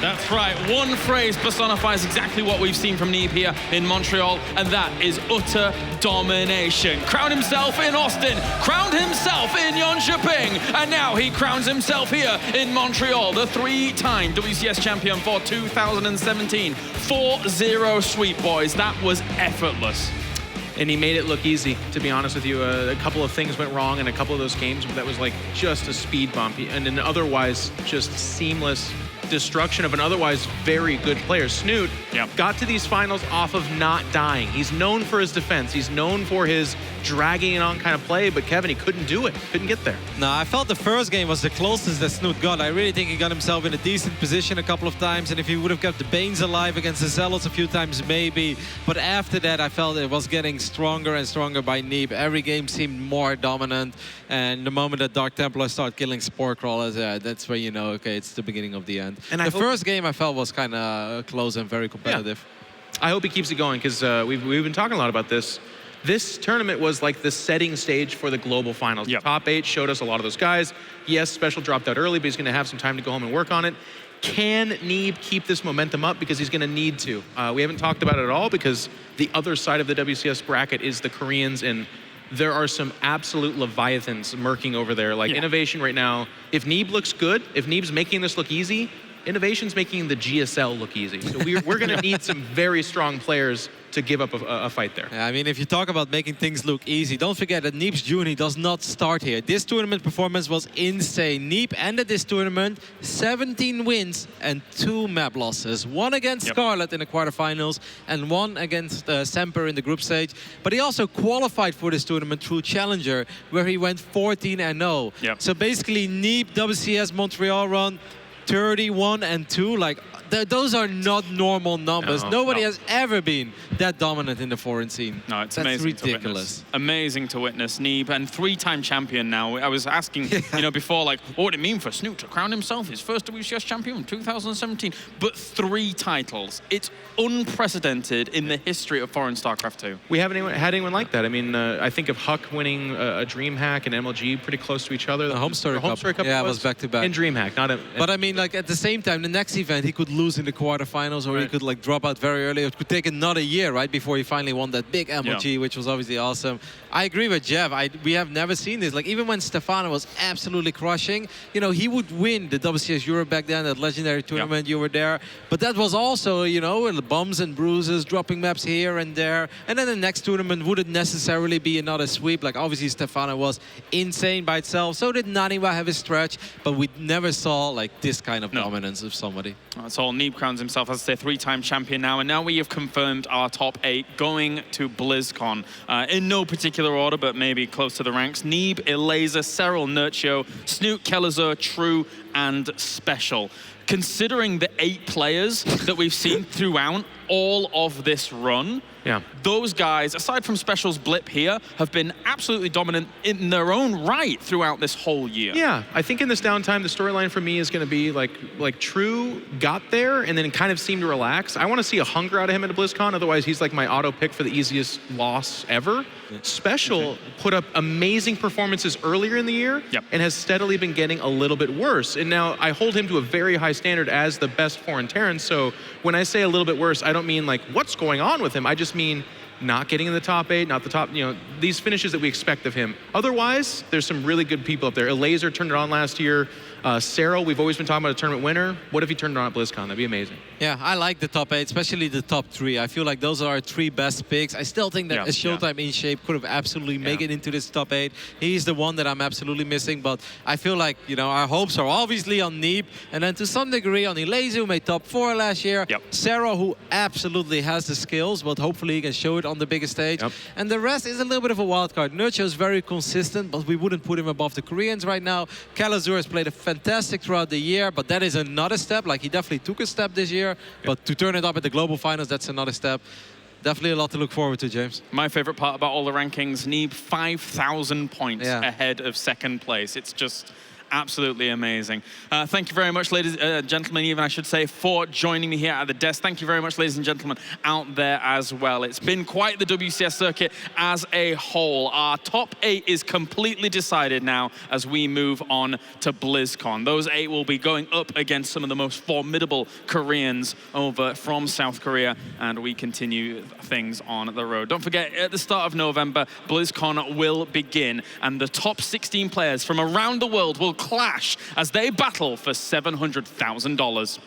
That's right. One phrase personifies exactly what we've seen from Neeb here in Montreal, and that is utter domination. Crowned himself in Austin, crowned himself in Jönköping, and now he crowns himself here in Montreal, the three-time WCS champion for 2017. 4-0 sweep, boys. That was effortless. And he made it look easy, to be honest with you. A couple of things went wrong in a couple of those games, but that was like just a speed bump, and an otherwise just seamless destruction of an otherwise very good player. Snute got to these finals off of not dying. He's known for his defense. He's known for his dragging it on kind of play, but Kevin, he couldn't do it. Couldn't get there. No, I felt the first game was the closest that Snute got. I really think he got himself in a decent position a couple of times, and if he would have kept the Banes alive against the Zealots a few times, maybe. But after that, I felt it was getting stronger and stronger by Neeb. Every game seemed more dominant, and the moment that Dark Templar started killing Spore Crawlers, that's where you know, okay, it's the beginning of the end. And the first game I felt was kind of close and very competitive. Yeah. I hope he keeps it going, because we've been talking a lot about this. This tournament was like the setting stage for the global finals. The top 8 showed us a lot of those guys. Yes, Special dropped out early, but he's going to have some time to go home and work on it. Can Neeb keep this momentum up? Because he's going to need to. We haven't talked about it at all, because the other side of the WCS bracket is the Koreans, and there are some absolute leviathans murking over there. Like Innovation right now, if Neeb looks good, if Neeb's making this look easy, Innovation's making the GSL look easy. So we're going to need some very strong players to give up a fight there. Yeah, I mean, if you talk about making things look easy, don't forget that Neeb's journey does not start here. This tournament performance was insane. Neeb ended this tournament 17 wins and 2 map losses. 1 against Scarlett in the quarterfinals and 1 against Semper in the group stage. But he also qualified for this tournament through Challenger, where he went 14-0. So basically, Neeb WCS Montreal run 31-2, like those are not normal numbers. No, Nobody has ever been that dominant in the foreign scene. No, it's That's amazing ridiculous. to witness. Amazing to witness. Neeb, and 3-time champion now. I was asking, you know, before, like, what would it mean for Snute to crown himself his first WCS champion in 2017? But 3 titles. It's unprecedented in the history of foreign StarCraft 2. We haven't had anyone like that. I mean, I think of Huck winning a DreamHack and MLG pretty close to each other. The Home Story Cup. Yeah, it was back-to-back. In DreamHack, not a... But I mean, like, at the same time, the next event, he could lose in the quarterfinals, or he could, like, drop out very early. It could take another year, right, before he finally won that big MLG, which was obviously awesome. I agree with Jeff. We have never seen this. Like, even when Stefano was absolutely crushing, you know, he would win the WCS Europe back then, that legendary tournament. You were there. But that was also, you know, bumps and bruises, dropping maps here and there. And then the next tournament wouldn't necessarily be another sweep. Like, obviously, Stefano was insane by itself. So did Naniwa have his stretch. But we never saw, like, this kind of dominance of somebody. That's all. Neeb crowns himself as their 3-time champion now. And now we have confirmed our top 8 going to BlizzCon. In no particular order, but maybe close to the ranks. Neeb, Elazer, Serral, Nurtio, Snute, Kelazur, True, and Special. Considering the 8 players that we've seen throughout all of this run, those guys, aside from Special's blip here, have been absolutely dominant in their own right throughout this whole year. Yeah, I think in this downtime, the storyline for me is going to be like True got there and then kind of seemed to relax. I want to see a hunger out of him at a BlizzCon. Otherwise, he's like my auto pick for the easiest loss ever. Special put up amazing performances earlier in the year and has steadily been getting a little bit worse. And now I hold him to a very high standard as the best foreign Terran. So when I say a little bit worse, I don't mean like what's going on with him. I just mean not getting in the top 8, not the top, you know, these finishes that we expect of him. Otherwise, there's some really good people up there. Elazer turned it on last year. Serral, we've always been talking about a tournament winner. What if he turned it on at BlizzCon? That'd be amazing. Yeah, I like the top 8, especially the top 3. I feel like those are our 3 best picks. I still think that a Showtime in shape could have absolutely made it into this top 8. He's the one that I'm absolutely missing, but I feel like, you know, our hopes are obviously on Neeb, and then to some degree on Elazer, who made top 4 last year. Serral, who absolutely has the skills, but hopefully he can show it on the biggest stage. And the rest is a little bit of a wild card. Nurture is very consistent, but we wouldn't put him above the Koreans right now. Kelazur has played a fantastic throughout the year, but that is another step. Like, he definitely took a step this year, but to turn it up at the global finals, that's another step. Definitely a lot to look forward to, James. My favorite part about all the rankings, Neeb 5,000 points ahead of second place. It's just absolutely amazing. Thank you very much, ladies and gentlemen, even I should say, for joining me here at the desk. Thank you very much, ladies and gentlemen, out there as well. It's been quite the WCS circuit as a whole. Our top 8 is completely decided now as we move on to BlizzCon. Those 8 will be going up against some of the most formidable Koreans over from South Korea, and we continue things on the road. Don't forget, at the start of November, BlizzCon will begin, and the top 16 players from around the world will clash as they battle for $700,000.